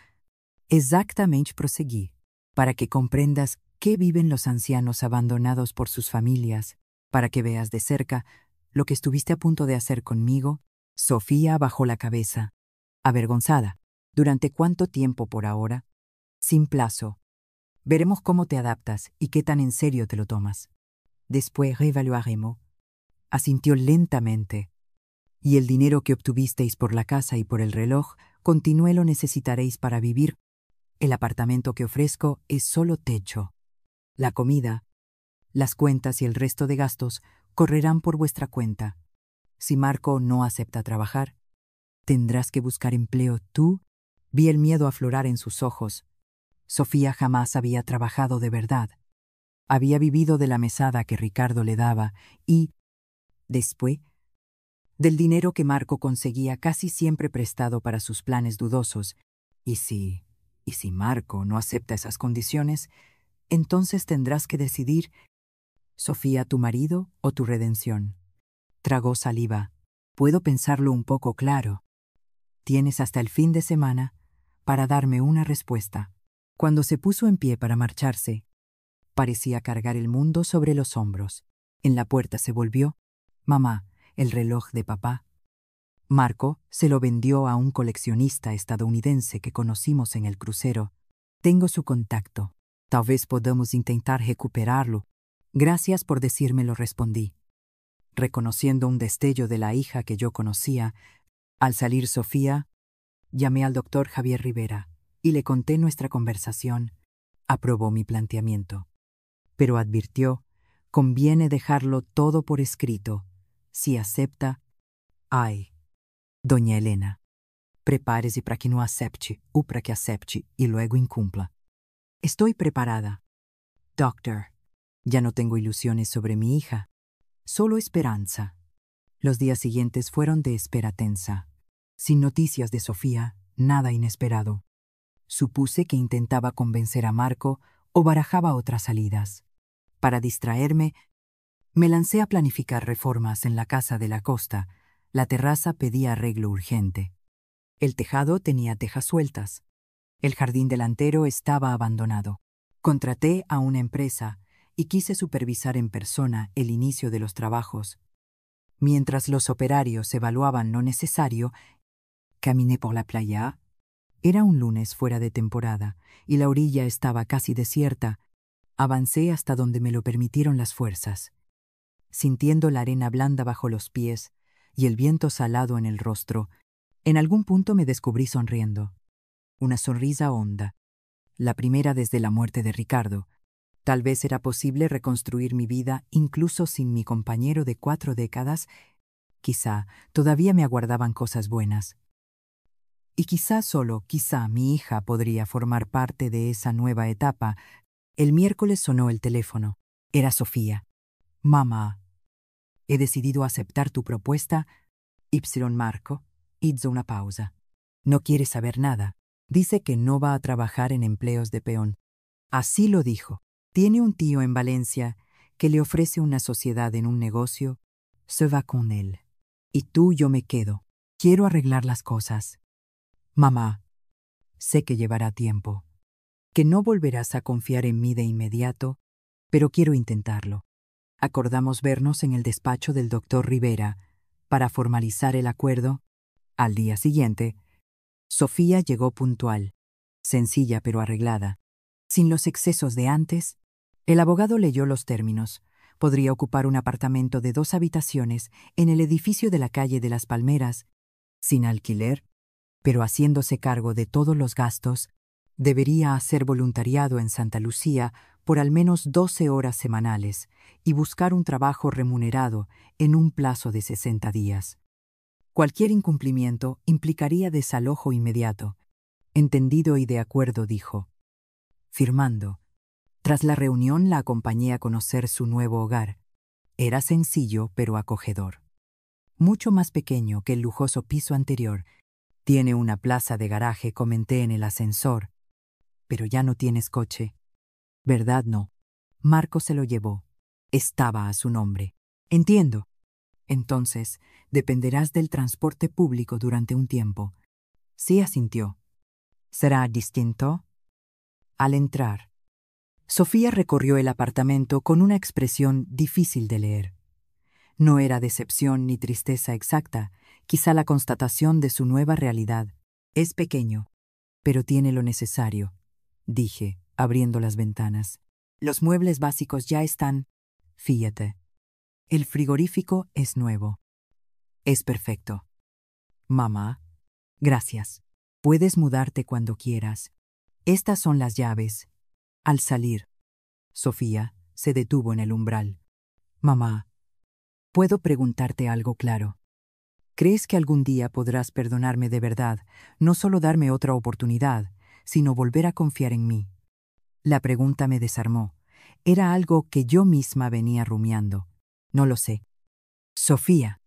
exactamente proseguí. Para que comprendas qué viven los ancianos abandonados por sus familias, para que veas de cerca lo que estuviste a punto de hacer conmigo. Sofía bajó la cabeza, avergonzada. ¿Durante cuánto tiempo por ahora? Sin plazo. Veremos cómo te adaptas y qué tan en serio te lo tomas. Después reevaluaremos. Asintió lentamente. Y el dinero que obtuvisteis por la casa y por el reloj, continué lo necesitaréis para vivir. El apartamento que ofrezco es solo techo. La comida, las cuentas y el resto de gastos correrán por vuestra cuenta. Si Marco no acepta trabajar, tendrás que buscar empleo tú. Vi el miedo aflorar en sus ojos. Sofía jamás había trabajado de verdad. Había vivido de la mesada que Ricardo le daba y, después, del dinero que Marco conseguía casi siempre prestado para sus planes dudosos. ¿Y si Marco no acepta esas condiciones? Entonces tendrás que decidir, Sofía, tu marido o tu redención. Tragó saliva. Puedo pensarlo un poco claro. Tienes hasta el fin de semana para darme una respuesta. Cuando se puso en pie para marcharse, parecía cargar el mundo sobre los hombros. En la puerta se volvió. Mamá, el reloj de papá. Marco se lo vendió a un coleccionista estadounidense que conocimos en el crucero. Tengo su contacto. Tal vez podamos intentar recuperarlo. Gracias por decírmelo, respondí, reconociendo un destello de la hija que yo conocía. Al salir Sofía, llamé al doctor Javier Rivera y le conté nuestra conversación. Aprobó mi planteamiento, pero advirtió, conviene dejarlo todo por escrito. Si acepta, ay, doña Elena, prepárese para que no acepte o para que acepte y luego incumpla. Estoy preparada. Doctor, ya no tengo ilusiones sobre mi hija, solo esperanza. Los días siguientes fueron de espera tensa. Sin noticias de Sofía, nada inesperado. Supuse que intentaba convencer a Marco o barajaba otras salidas. Para distraerme, me lancé a planificar reformas en la casa de la costa. La terraza pedía arreglo urgente. El tejado tenía tejas sueltas. El jardín delantero estaba abandonado. Contraté a una empresa y quise supervisar en persona el inicio de los trabajos. Mientras los operarios evaluaban lo necesario, caminé por la playa. Era un lunes fuera de temporada y la orilla estaba casi desierta. Avancé hasta donde me lo permitieron las fuerzas. Sintiendo la arena blanda bajo los pies y el viento salado en el rostro, en algún punto me descubrí sonriendo. Una sonrisa honda, la primera desde la muerte de Ricardo. Tal vez era posible reconstruir mi vida incluso sin mi compañero de 4 décadas. Quizá todavía me aguardaban cosas buenas. Y quizá solo, quizá mi hija podría formar parte de esa nueva etapa. El miércoles sonó el teléfono. Era Sofía. Mamá, he decidido aceptar tu propuesta. Marco hizo una pausa. No quiere saber nada. Dice que no va a trabajar en empleos de peón. Así lo dijo. Tiene un tío en Valencia que le ofrece una sociedad en un negocio. Se va con él. Y tú, yo me quedo. Quiero arreglar las cosas. Mamá, sé que llevará tiempo, que no volverás a confiar en mí de inmediato, pero quiero intentarlo. Acordamos vernos en el despacho del doctor Rivera para formalizar el acuerdo. Al día siguiente, Sofía llegó puntual, sencilla pero arreglada, sin los excesos de antes. El abogado leyó los términos. Podría ocupar un apartamento de 2 habitaciones en el edificio de la calle de las Palmeras, sin alquiler, pero haciéndose cargo de todos los gastos. Debería hacer voluntariado en Santa Lucía por al menos 12 horas semanales y buscar un trabajo remunerado en un plazo de 60 días. Cualquier incumplimiento implicaría desalojo inmediato. Entendido y de acuerdo, dijo. Firmando. Tras la reunión la acompañé a conocer su nuevo hogar. Era sencillo pero acogedor. Mucho más pequeño que el lujoso piso anterior. Tiene una plaza de garaje, comenté en el ascensor. Pero ya no tienes coche. ¿Verdad no? Marco se lo llevó. Estaba a su nombre. Entiendo. Entonces, dependerás del transporte público durante un tiempo. Sí, asintió. ¿Será distinto? Al entrar, Sofía recorrió el apartamento con una expresión difícil de leer. No era decepción ni tristeza exacta, quizá la constatación de su nueva realidad. Es pequeño, pero tiene lo necesario, dije, abriendo las ventanas. Los muebles básicos ya están. Fíjate. El frigorífico es nuevo. Es perfecto. Mamá, gracias. Puedes mudarte cuando quieras. Estas son las llaves. Al salir, Sofía se detuvo en el umbral. Mamá, ¿puedo preguntarte algo claro? ¿Crees que algún día podrás perdonarme de verdad, no solo darme otra oportunidad, sino volver a confiar en mí? La pregunta me desarmó. Era algo que yo misma venía rumiando. No lo sé. Sofía,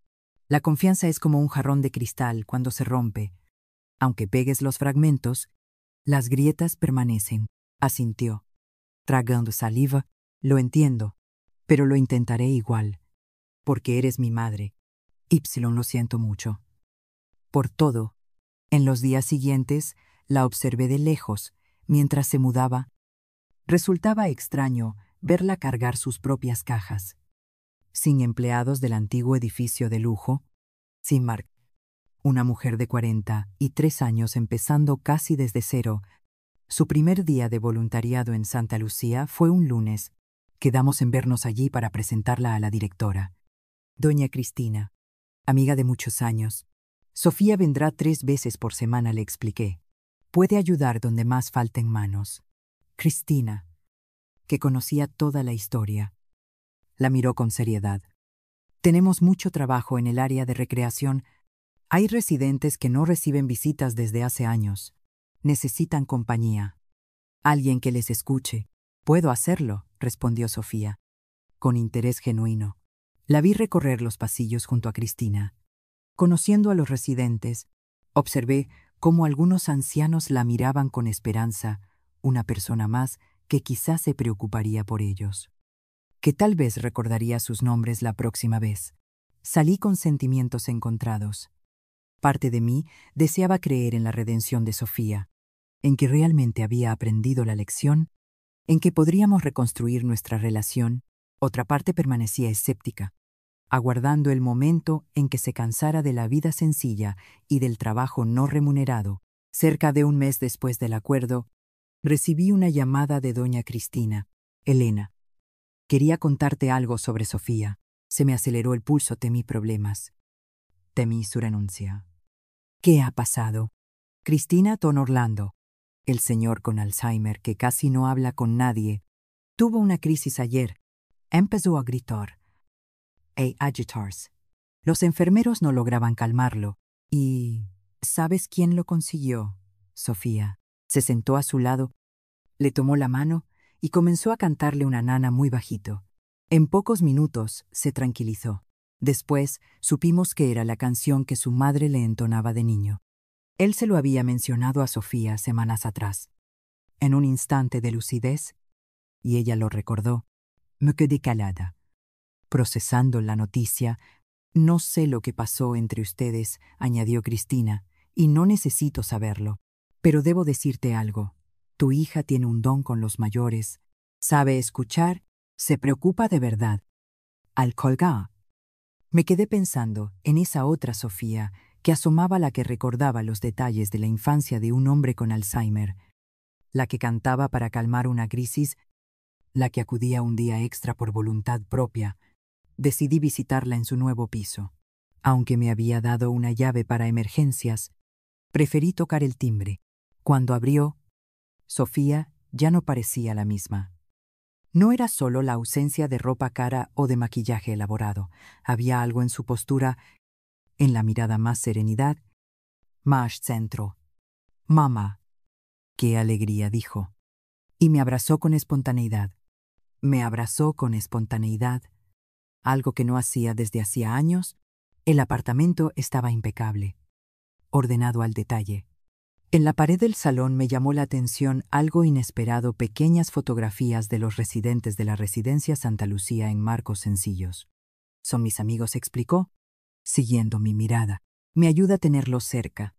la confianza es como un jarrón de cristal cuando se rompe. Aunque pegues los fragmentos, las grietas permanecen, asintió. Tragando saliva, lo entiendo, pero lo intentaré igual. Porque eres mi madre. Lo siento mucho. Por todo. En los días siguientes, la observé de lejos, mientras se mudaba. Resultaba extraño verla cargar sus propias cajas. Sin empleados del antiguo edificio de lujo, sin Mark. Una mujer de 43 años empezando casi desde cero. Su primer día de voluntariado en Santa Lucía fue un lunes. Quedamos en vernos allí para presentarla a la directora. Doña Cristina, amiga de muchos años. Sofía vendrá 3 veces por semana, le expliqué. Puede ayudar donde más falten manos. Cristina, que conocía toda la historia, la miró con seriedad. Tenemos mucho trabajo en el área de recreación. Hay residentes que no reciben visitas desde hace años. Necesitan compañía. Alguien que les escuche. Puedo hacerlo, respondió Sofía, con interés genuino. La vi recorrer los pasillos junto a Cristina. Conociendo a los residentes, observé cómo algunos ancianos la miraban con esperanza, una persona más que quizás se preocuparía por ellos, que tal vez recordaría sus nombres la próxima vez. Salí con sentimientos encontrados. Parte de mí deseaba creer en la redención de Sofía, en que realmente había aprendido la lección, en que podríamos reconstruir nuestra relación. Otra parte permanecía escéptica, aguardando el momento en que se cansara de la vida sencilla y del trabajo no remunerado. Cerca de un mes después del acuerdo, recibí una llamada de doña Cristina. Elena, quería contarte algo sobre Sofía. Se me aceleró el pulso, temí problemas. Temí su renuncia. ¿Qué ha pasado? Cristina Ton Orlando, el señor con Alzheimer que casi no habla con nadie, tuvo una crisis ayer. Empezó a gritar. Agitarse. Los enfermeros no lograban calmarlo. ¿Y sabes quién lo consiguió? Sofía. Se sentó a su lado, le tomó la mano y comenzó a cantarle una nana muy bajito. En pocos minutos se tranquilizó. Después supimos que era la canción que su madre le entonaba de niño. Él se lo había mencionado a Sofía semanas atrás. En un instante de lucidez, y ella lo recordó, me quedé calada. Procesando la noticia, no sé lo que pasó entre ustedes, añadió Cristina, y no necesito saberlo. Pero debo decirte algo. Tu hija tiene un don con los mayores. Sabe escuchar, se preocupa de verdad. Al colgar. Me quedé pensando en esa otra Sofía, que asomaba, la que recordaba los detalles de la infancia de un hombre con Alzheimer, la que cantaba para calmar una crisis, la que acudía un día extra por voluntad propia. Decidí visitarla en su nuevo piso. Aunque me había dado una llave para emergencias, preferí tocar el timbre. Cuando abrió, Sofía ya no parecía la misma. No era solo la ausencia de ropa cara o de maquillaje elaborado. Había algo en su postura, en la mirada, más serenidad, más centro. «Mamá». «Qué alegría», dijo. Y me abrazó con espontaneidad. Me abrazó con espontaneidad. Algo que no hacía desde hacía años. El apartamento estaba impecable, ordenado al detalle. En la pared del salón me llamó la atención algo inesperado: pequeñas fotografías de los residentes de la residencia Santa Lucía en marcos sencillos. «Son mis amigos», explicó, siguiendo mi mirada. «Me ayuda a tenerlos cerca,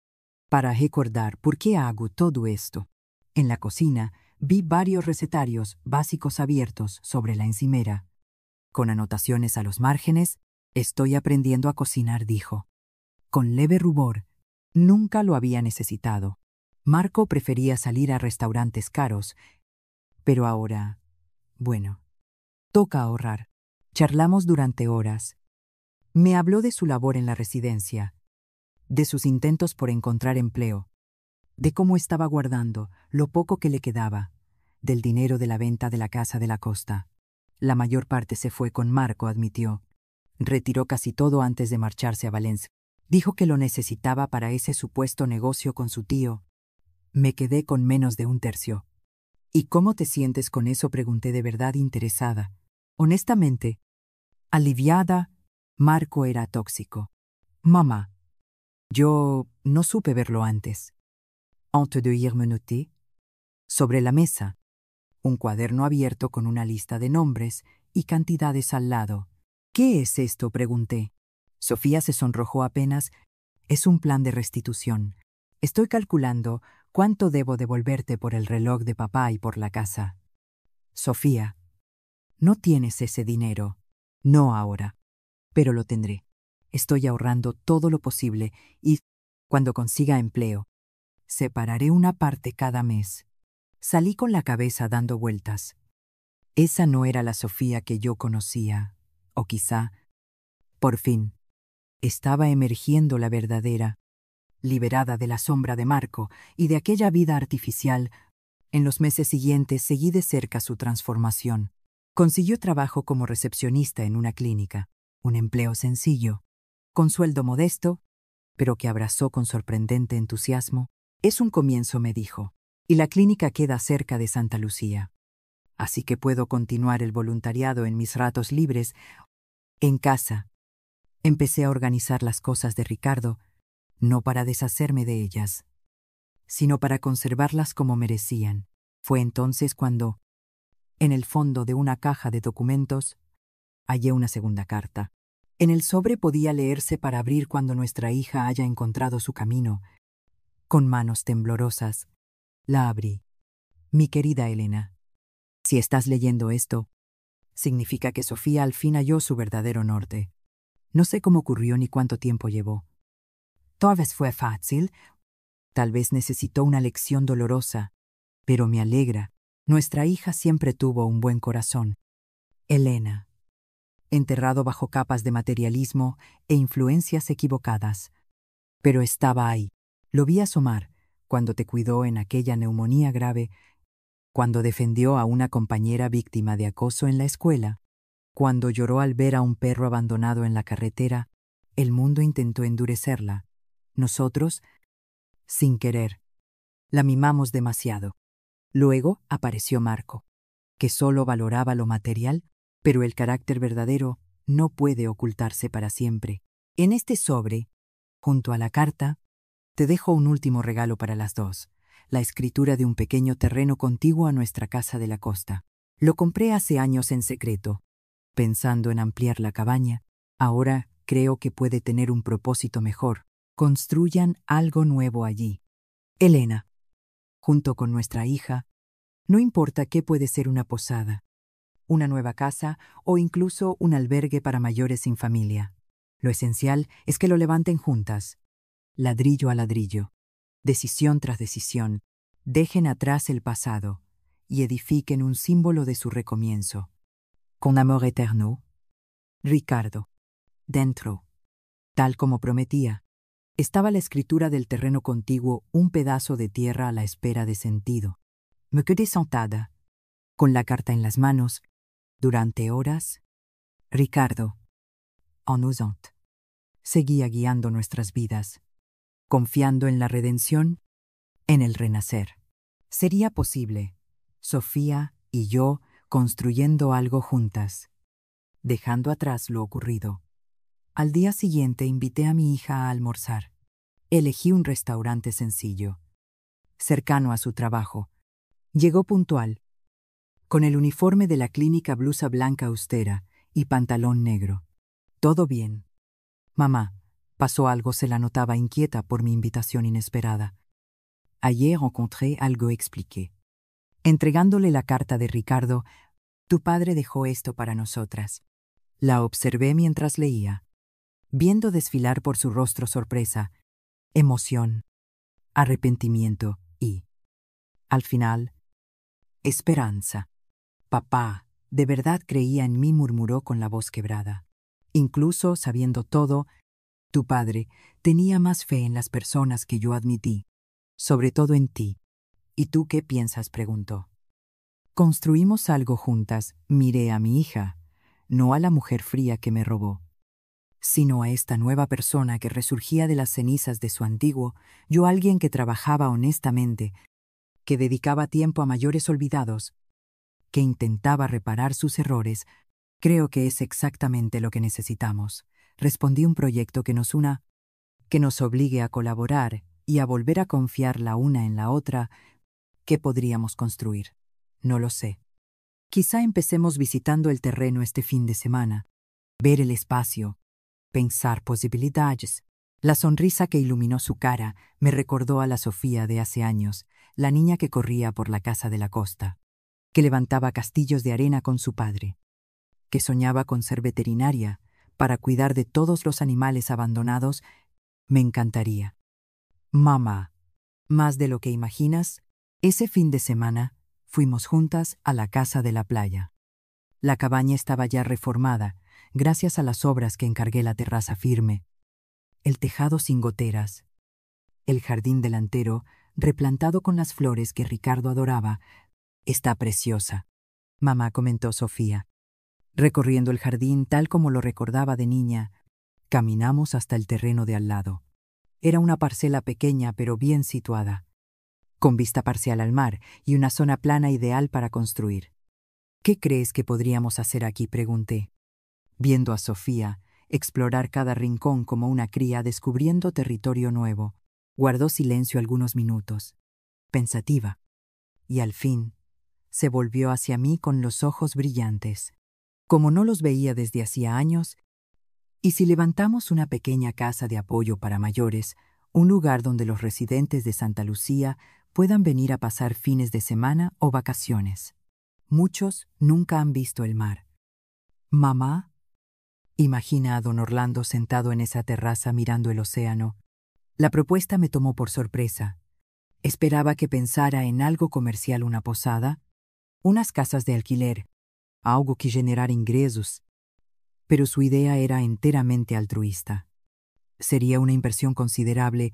para recordar por qué hago todo esto». En la cocina vi varios recetarios básicos abiertos sobre la encimera, con anotaciones a los márgenes. «Estoy aprendiendo a cocinar», dijo, con leve rubor. Nunca lo había necesitado. Marco prefería salir a restaurantes caros, pero ahora, bueno, toca ahorrar. Charlamos durante horas. Me habló de su labor en la residencia, de sus intentos por encontrar empleo, de cómo estaba guardando lo poco que le quedaba, del dinero de la venta de la casa de la costa. La mayor parte se fue con Marco, admitió. Retiró casi todo antes de marcharse a Valencia. Dijo que lo necesitaba para ese supuesto negocio con su tío. Me quedé con menos de un tercio. «¿Y cómo te sientes con eso?», pregunté, de verdad interesada. Honestamente, aliviada. Marco era tóxico. «Mamá, yo no supe verlo antes». «Honte de irme noté». Sobre la mesa, un cuaderno abierto con una lista de nombres y cantidades al lado. «¿Qué es esto?», pregunté. Sofía se sonrojó apenas. «Es un plan de restitución. Estoy calculando cuánto debo devolverte por el reloj de papá y por la casa». «Sofía, no tienes ese dinero». «No ahora, pero lo tendré. Estoy ahorrando todo lo posible y, cuando consiga empleo, separaré una parte cada mes». Salí con la cabeza dando vueltas. Esa no era la Sofía que yo conocía. O quizá, por fin, estaba emergiendo la verdadera, liberada de la sombra de Marco y de aquella vida artificial. En los meses siguientes seguí de cerca su transformación. Consiguió trabajo como recepcionista en una clínica, un empleo sencillo, con sueldo modesto, pero que abrazó con sorprendente entusiasmo. «Es un comienzo», me dijo, «y la clínica queda cerca de Santa Lucía. Así que puedo continuar el voluntariado en mis ratos libres, en casa». Empecé a organizar las cosas de Ricardo, no para deshacerme de ellas, sino para conservarlas como merecían. Fue entonces cuando, en el fondo de una caja de documentos, hallé una segunda carta. En el sobre podía leerse: «Para abrir cuando nuestra hija haya encontrado su camino». Con manos temblorosas, la abrí. «Mi querida Elena, si estás leyendo esto, significa que Sofía al fin halló su verdadero norte. No sé cómo ocurrió ni cuánto tiempo llevó. Tal vez fue fácil, tal vez necesitó una lección dolorosa, pero me alegra Nuestra hija siempre tuvo un buen corazón. Elena. Enterrado bajo capas de materialismo e influencias equivocadas. Pero estaba ahí. Lo vi asomar, cuando te cuidó en aquella neumonía grave, cuando defendió a una compañera víctima de acoso en la escuela, cuando lloró al ver a un perro abandonado en la carretera. El mundo intentó endurecerla. Nosotros, sin querer, la mimamos demasiado. Luego apareció Marco, que solo valoraba lo material, pero el carácter verdadero no puede ocultarse para siempre. En este sobre, junto a la carta, te dejo un último regalo para las dos, la escritura de un pequeño terreno contiguo a nuestra casa de la costa. Lo compré hace años en secreto, pensando en ampliar la cabaña. Ahora creo que puede tener un propósito mejor. Construyan algo nuevo allí. Elena, junto con nuestra hija, no importa qué, puede ser una posada, una nueva casa o incluso un albergue para mayores sin familia. Lo esencial es que lo levanten juntas, ladrillo a ladrillo, decisión tras decisión. Dejen atrás el pasado y edifiquen un símbolo de su recomienzo. Con amor eterno, Ricardo. Dentro, tal como prometía, estaba la escritura del terreno contiguo, un pedazo de tierra a la espera de sentido. Me quedé sentada, con la carta en las manos, durante horas. Ricardo, en nous autres, seguía guiando nuestras vidas, confiando en la redención, en el renacer. Sería posible, Sofía y yo construyendo algo juntas, dejando atrás lo ocurrido. Al día siguiente invité a mi hija a almorzar. Elegí un restaurante sencillo, cercano a su trabajo. Llegó puntual, con el uniforme de la clínica, blusa blanca austera y pantalón negro. Todo bien. Mamá, pasó algo, se la notaba inquieta por mi invitación inesperada. Ayer rencontré algo, expliqué. Entregándole la carta de Ricardo, tu padre dejó esto para nosotras. La observé mientras leía, viendo desfilar por su rostro sorpresa, emoción, arrepentimiento y, al final, esperanza. Papá, de verdad creía en mí, murmuró con la voz quebrada. Incluso sabiendo todo, tu padre tenía más fe en las personas que yo admití, sobre todo en ti. ¿Y tú qué piensas?, preguntó. Construimos algo juntas. Miré a mi hija, no a la mujer fría que me robó, sino a esta nueva persona que resurgía de las cenizas de su antiguo yo, alguien que trabajaba honestamente, que dedicaba tiempo a mayores olvidados, que intentaba reparar sus errores. Creo que es exactamente lo que necesitamos. Respondí, un proyecto que nos una, que nos obligue a colaborar y a volver a confiar la una en la otra. ¿Qué podríamos construir? No lo sé. Quizá empecemos visitando el terreno este fin de semana, ver el espacio, pensar posibilidades. La sonrisa que iluminó su cara me recordó a la Sofía de hace años, la niña que corría por la casa de la costa, que levantaba castillos de arena con su padre, que soñaba con ser veterinaria para cuidar de todos los animales abandonados. Me encantaría. Mamá, más de lo que imaginas, ese fin de semana fuimos juntas a la casa de la playa. La cabaña estaba ya reformada, gracias a las obras que encargué. La terraza firme, el tejado sin goteras, el jardín delantero replantado con las flores que Ricardo adoraba. Está preciosa, mamá, comentó Sofía. Recorriendo el jardín tal como lo recordaba de niña, caminamos hasta el terreno de al lado. Era una parcela pequeña pero bien situada, con vista parcial al mar y una zona plana ideal para construir. ¿Qué crees que podríamos hacer aquí?, pregunté, viendo a Sofía explorar cada rincón como una cría descubriendo territorio nuevo. Guardó silencio algunos minutos, pensativa, y al fin se volvió hacia mí con los ojos brillantes, como no los veía desde hacía años. ¿Y si levantamos una pequeña casa de apoyo para mayores, un lugar donde los residentes de Santa Lucía puedan venir a pasar fines de semana o vacaciones? Muchos nunca han visto el mar. Mamá, imagina a don Orlando sentado en esa terraza mirando el océano. La propuesta me tomó por sorpresa. Esperaba que pensara en algo comercial, una posada, unas casas de alquiler, algo que generara ingresos. Pero su idea era enteramente altruista. Sería una inversión considerable.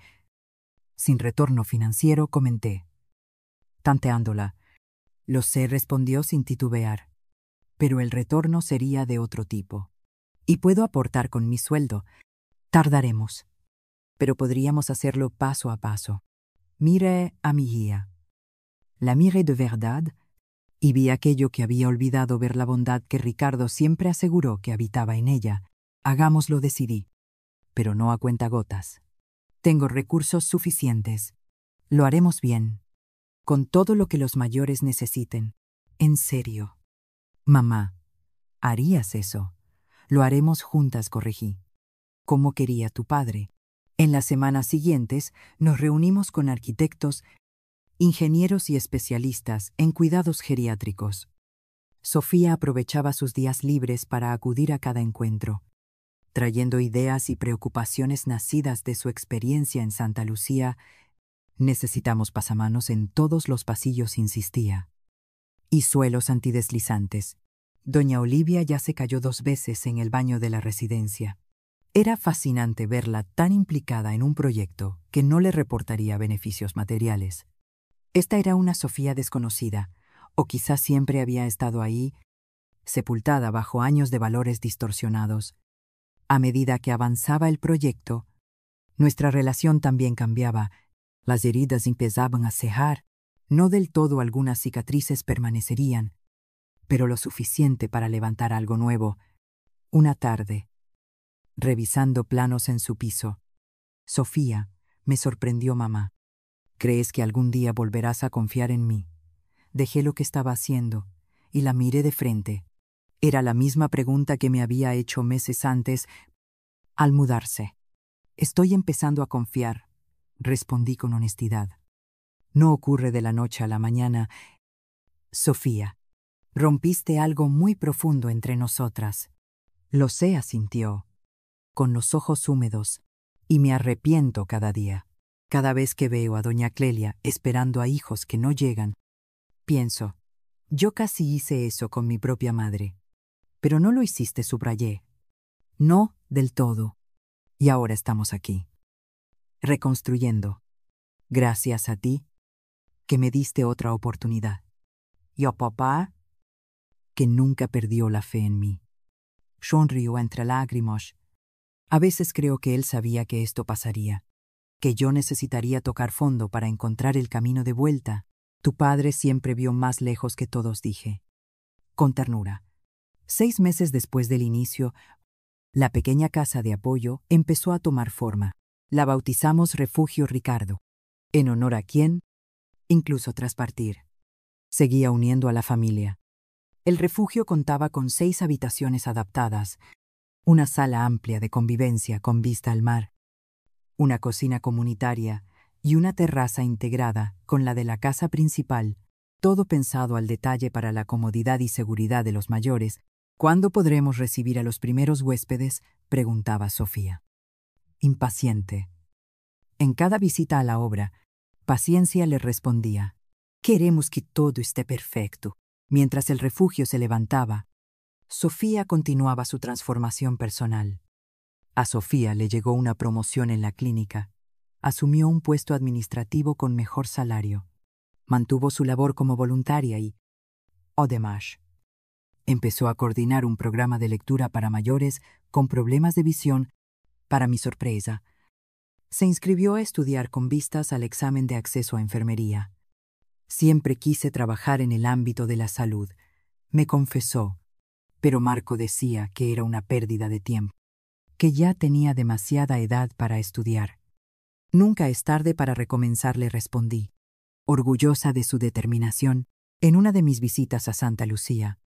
Sin retorno financiero, comenté, tanteándola. Lo sé, respondió sin titubear. Pero el retorno sería de otro tipo. Y puedo aportar con mi sueldo. Tardaremos. Pero podríamos hacerlo paso a paso. Miré a mi guía. La miré de verdad y vi aquello que había olvidado, ver la bondad que Ricardo siempre aseguró que habitaba en ella. Hagámoslo, decidí. Pero no a cuentagotas. Tengo recursos suficientes. Lo haremos bien. Con todo lo que los mayores necesiten. En serio. Mamá, ¿harías eso? Lo haremos juntas, corregí. Como quería tu padre. En las semanas siguientes nos reunimos con arquitectos, ingenieros y especialistas en cuidados geriátricos. Sofía aprovechaba sus días libres para acudir a cada encuentro, trayendo ideas y preocupaciones nacidas de su experiencia en Santa Lucía. Necesitamos pasamanos en todos los pasillos, insistía. Y suelos antideslizantes. Doña Olivia ya se cayó 2 veces en el baño de la residencia. Era fascinante verla tan implicada en un proyecto que no le reportaría beneficios materiales. Esta era una Sofía desconocida, o quizás siempre había estado ahí, sepultada bajo años de valores distorsionados. A medida que avanzaba el proyecto, nuestra relación también cambiaba. Las heridas empezaban a cejar. No del todo, algunas cicatrices permanecerían, pero lo suficiente para levantar algo nuevo. Una tarde, revisando planos en su piso, Sofía, me sorprendió mamá. ¿Crees que algún día volverás a confiar en mí? Dejé lo que estaba haciendo y la miré de frente. Era la misma pregunta que me había hecho meses antes, al mudarse. Estoy empezando a confiar, respondí con honestidad. No ocurre de la noche a la mañana. Sofía, rompiste algo muy profundo entre nosotras. Lo sé, asintió, con los ojos húmedos, y me arrepiento cada día. Cada vez que veo a doña Clelia esperando a hijos que no llegan, pienso, yo casi hice eso con mi propia madre. Pero no lo hiciste, subrayé. No del todo. Y ahora estamos aquí, reconstruyendo. Gracias a ti, que me diste otra oportunidad. Y a papá, que nunca perdió la fe en mí. Sonrió entre lágrimas. A veces creo que él sabía que esto pasaría, que yo necesitaría tocar fondo para encontrar el camino de vuelta. Tu padre siempre vio más lejos que todos, dije, con ternura. 6 meses después del inicio, la pequeña casa de apoyo empezó a tomar forma. La bautizamos Refugio Ricardo. ¿En honor a quién? Incluso tras partir, seguía uniendo a la familia. El refugio contaba con 6 habitaciones adaptadas, una sala amplia de convivencia con vista al mar, una cocina comunitaria y una terraza integrada con la de la casa principal, todo pensado al detalle para la comodidad y seguridad de los mayores. ¿Cuándo podremos recibir a los primeros huéspedes?, preguntaba Sofía. Impaciente. En cada visita a la obra, Paciencia le respondía, queremos que todo esté perfecto. Mientras el refugio se levantaba, Sofía continuaba su transformación personal. A Sofía le llegó una promoción en la clínica. Asumió un puesto administrativo con mejor salario. Mantuvo su labor como voluntaria y, además, empezó a coordinar un programa de lectura para mayores con problemas de visión. Para mi sorpresa, se inscribió a estudiar con vistas al examen de acceso a enfermería. Siempre quise trabajar en el ámbito de la salud, me confesó, pero Marco decía que era una pérdida de tiempo, que ya tenía demasiada edad para estudiar. Nunca es tarde para recomenzar, le respondí, orgullosa de su determinación. En una de mis visitas a Santa Lucía,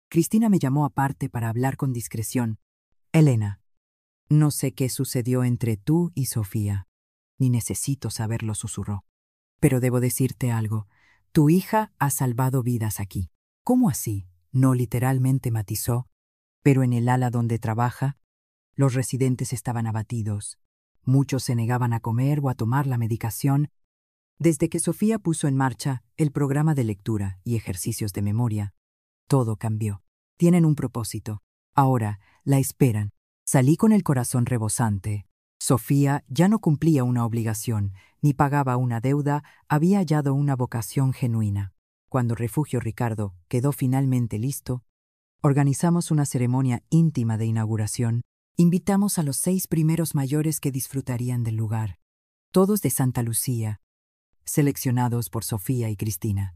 Cristina me llamó aparte para hablar con discreción. Elena, no sé qué sucedió entre tú y Sofía, ni necesito saberlo, susurró. Pero debo decirte algo, tu hija ha salvado vidas aquí. ¿Cómo así? No literalmente, matizó, pero en el ala donde trabaja, los residentes estaban abatidos. Muchos se negaban a comer o a tomar la medicación. Desde que Sofía puso en marcha el programa de lectura y ejercicios de memoria, todo cambió. Tienen un propósito. Ahora la esperan. Salí con el corazón rebosante. Sofía ya no cumplía una obligación, ni pagaba una deuda, había hallado una vocación genuina. Cuando Refugio Ricardo quedó finalmente listo, organizamos una ceremonia íntima de inauguración. Invitamos a los 6 primeros mayores que disfrutarían del lugar, todos de Santa Lucía, seleccionados por Sofía y Cristina.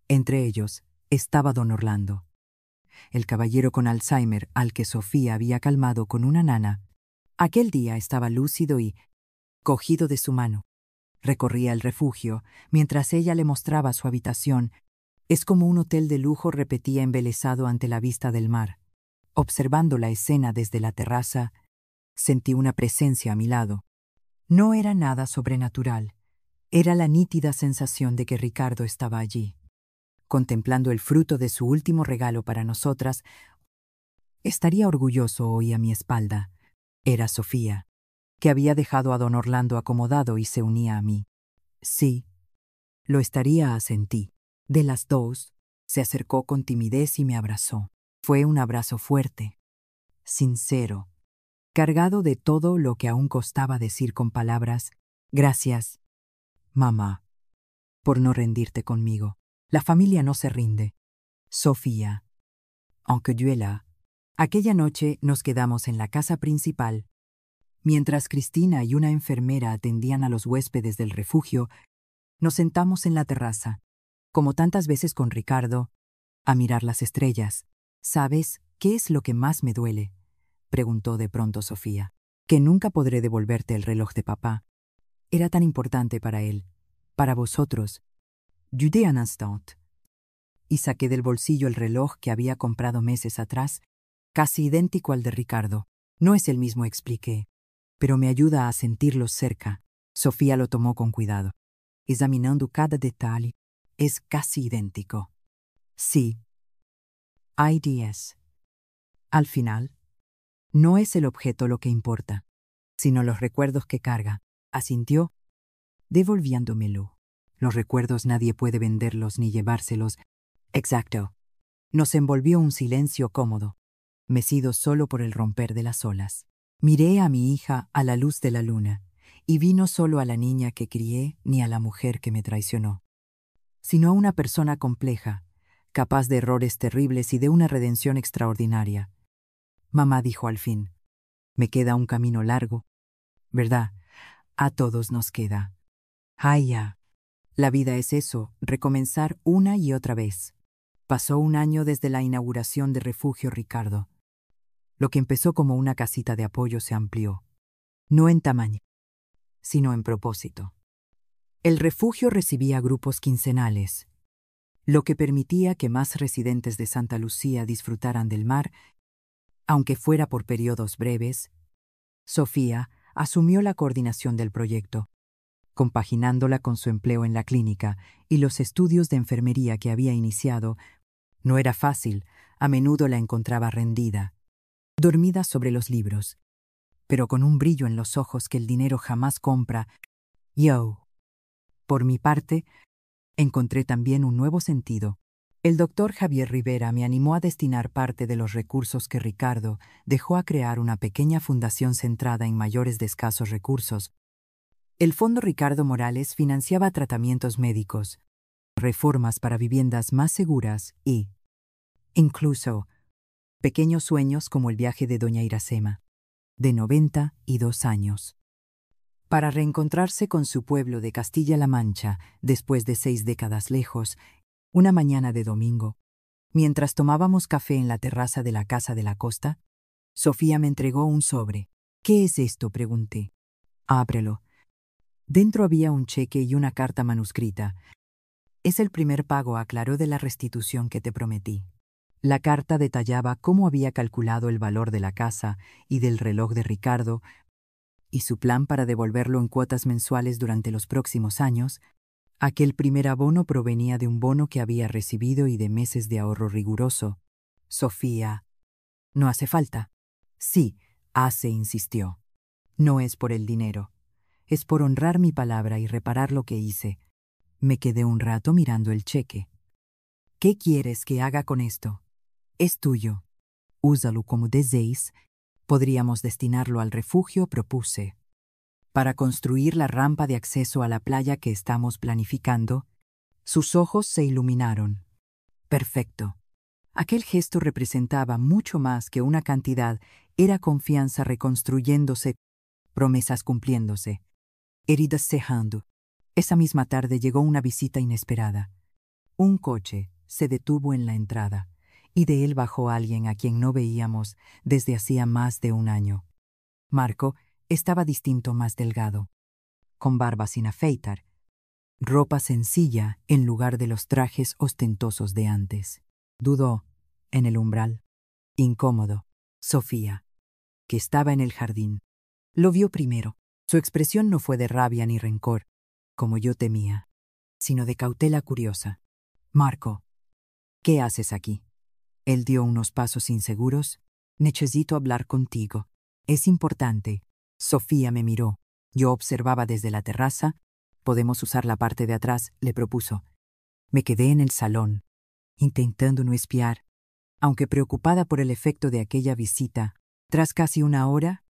Entre ellos estaba don Orlando, el caballero con Alzheimer al que Sofía había calmado con una nana. Aquel día estaba lúcido y, cogido de su mano, recorría el refugio mientras ella le mostraba su habitación. Es como un hotel de lujo, repetía embelesado ante la vista del mar. Observando la escena desde la terraza, sentí una presencia a mi lado. No era nada sobrenatural, era la nítida sensación de que Ricardo estaba allí, contemplando el fruto de su último regalo para nosotras. Estaría orgulloso hoy a mi espalda. Era Sofía, que había dejado a don Orlando acomodado y se unía a mí. Sí, lo estaría, asentí. De las dos, se acercó con timidez y me abrazó. Fue un abrazo fuerte, sincero, cargado de todo lo que aún costaba decir con palabras. Gracias, mamá, por no rendirte conmigo. La familia no se rinde. Sofía, aunque duela. Aquella noche nos quedamos en la casa principal. Mientras Cristina y una enfermera atendían a los huéspedes del refugio, nos sentamos en la terraza, como tantas veces con Ricardo, a mirar las estrellas. ¿Sabes qué es lo que más me duele?, preguntó de pronto Sofía. Que nunca podré devolverte el reloj de papá. Era tan importante para él, para vosotros. Dudé un instant. Y saqué del bolsillo el reloj que había comprado meses atrás, casi idéntico al de Ricardo. No es el mismo, expliqué, pero me ayuda a sentirlos cerca. Sofía lo tomó con cuidado, examinando cada detalle. Es casi idéntico. Sí. Hay 10. Al final, no es el objeto lo que importa, sino los recuerdos que carga, asintió, devolviéndomelo. Los recuerdos nadie puede venderlos ni llevárselos. Exacto. Nos envolvió un silencio cómodo, mecido solo por el romper de las olas. Miré a mi hija a la luz de la luna, y vi no solo a la niña que crié ni a la mujer que me traicionó, sino a una persona compleja, capaz de errores terribles y de una redención extraordinaria. Mamá dijo al fin, me queda un camino largo, ¿verdad? A todos nos queda. Ay, ya. La vida es eso, recomenzar una y otra vez. Pasó un año desde la inauguración de Refugio Ricardo. Lo que empezó como una casita de apoyo se amplió, no en tamaño, sino en propósito. El refugio recibía grupos quincenales, lo que permitía que más residentes de Santa Lucía disfrutaran del mar, aunque fuera por periodos breves. Sofía asumió la coordinación del proyecto, compaginándola con su empleo en la clínica y los estudios de enfermería que había iniciado. No era fácil, a menudo la encontraba rendida, dormida sobre los libros, pero con un brillo en los ojos que el dinero jamás compra. Yo, por mi parte, encontré también un nuevo sentido. El doctor Javier Rivera me animó a destinar parte de los recursos que Ricardo dejó a crear una pequeña fundación centrada en mayores de escasos recursos. El Fondo Ricardo Morales financiaba tratamientos médicos, reformas para viviendas más seguras y, incluso, pequeños sueños como el viaje de doña Iracema, de 92 años, para reencontrarse con su pueblo de Castilla-La Mancha después de 6 décadas lejos. Una mañana de domingo, mientras tomábamos café en la terraza de la Casa de la Costa, Sofía me entregó un sobre. ¿Qué es esto?, pregunté. Ábrelo. Dentro había un cheque y una carta manuscrita. Es el primer pago, aclaró, de la restitución que te prometí. La carta detallaba cómo había calculado el valor de la casa y del reloj de Ricardo y su plan para devolverlo en cuotas mensuales durante los próximos años. Aquel primer abono provenía de un bono que había recibido y de meses de ahorro riguroso. Sofía, ¿no hace falta? Sí, hace, insistió. No es por el dinero. Es por honrar mi palabra y reparar lo que hice. Me quedé un rato mirando el cheque. ¿Qué quieres que haga con esto? Es tuyo. Úsalo como desees. Podríamos destinarlo al refugio, propuse. Para construir la rampa de acceso a la playa que estamos planificando. Sus ojos se iluminaron. Perfecto. Aquel gesto representaba mucho más que una cantidad, era confianza reconstruyéndose, promesas cumpliéndose, heridas cejando. Esa misma tarde llegó una visita inesperada. Un coche se detuvo en la entrada, y de él bajó alguien a quien no veíamos desde hacía más de un año. Marco estaba distinto, más delgado, con barba sin afeitar, ropa sencilla en lugar de los trajes ostentosos de antes. Dudó, en el umbral, incómodo, Sofía, que estaba en el jardín. Lo vio primero. Su expresión no fue de rabia ni rencor, como yo temía, sino de cautela curiosa. Marco, ¿qué haces aquí? Él dio unos pasos inseguros. Necesito hablar contigo. Es importante. Sofía me miró. Yo observaba desde la terraza. Podemos usar la parte de atrás, le propuso. Me quedé en el salón, intentando no espiar, aunque preocupada por el efecto de aquella visita. Tras casi una hora,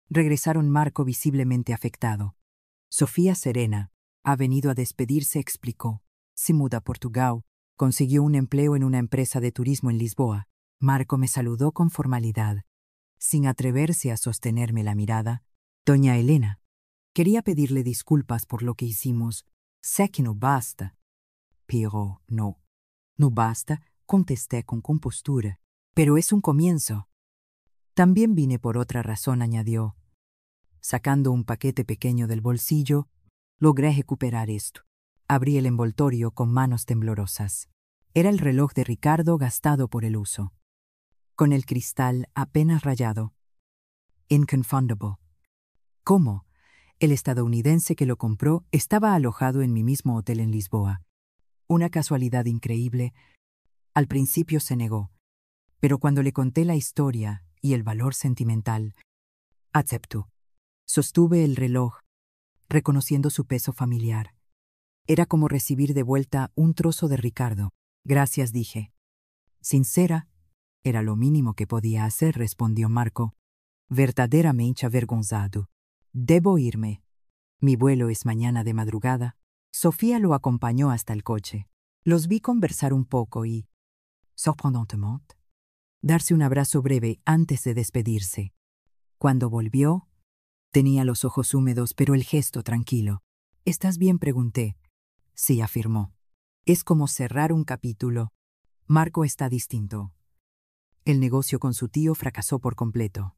regresaron Marco visiblemente afectado. Sofía serena, ha venido a despedirse, explicó. Se muda a Portugal. Consiguió un empleo en una empresa de turismo en Lisboa. Marco me saludó con formalidad, sin atreverse a sostenerme la mirada. Doña Elena, quería pedirle disculpas por lo que hicimos. Sé que no basta. Pero no. No basta, contesté con compostura. Pero es un comienzo. También vine por otra razón, añadió. Sacando un paquete pequeño del bolsillo, logré recuperar esto. Abrí el envoltorio con manos temblorosas. Era el reloj de Ricardo gastado por el uso, con el cristal apenas rayado. Inconfundible. ¿Cómo? El estadounidense que lo compró estaba alojado en mi mismo hotel en Lisboa. Una casualidad increíble. Al principio se negó, pero cuando le conté la historia y el valor sentimental, aceptó. Sostuve el reloj, reconociendo su peso familiar. Era como recibir de vuelta un trozo de Ricardo. Gracias, dije. Sincera, era lo mínimo que podía hacer, respondió Marco, verdaderamente avergonzado. Debo irme. Mi vuelo es mañana de madrugada. Sofía lo acompañó hasta el coche. Los vi conversar un poco y, sorprendentemente, darse un abrazo breve antes de despedirse. Cuando volvió, tenía los ojos húmedos, pero el gesto tranquilo. ¿Estás bien?, pregunté. Sí, afirmó. Es como cerrar un capítulo. Marco está distinto. El negocio con su tío fracasó por completo.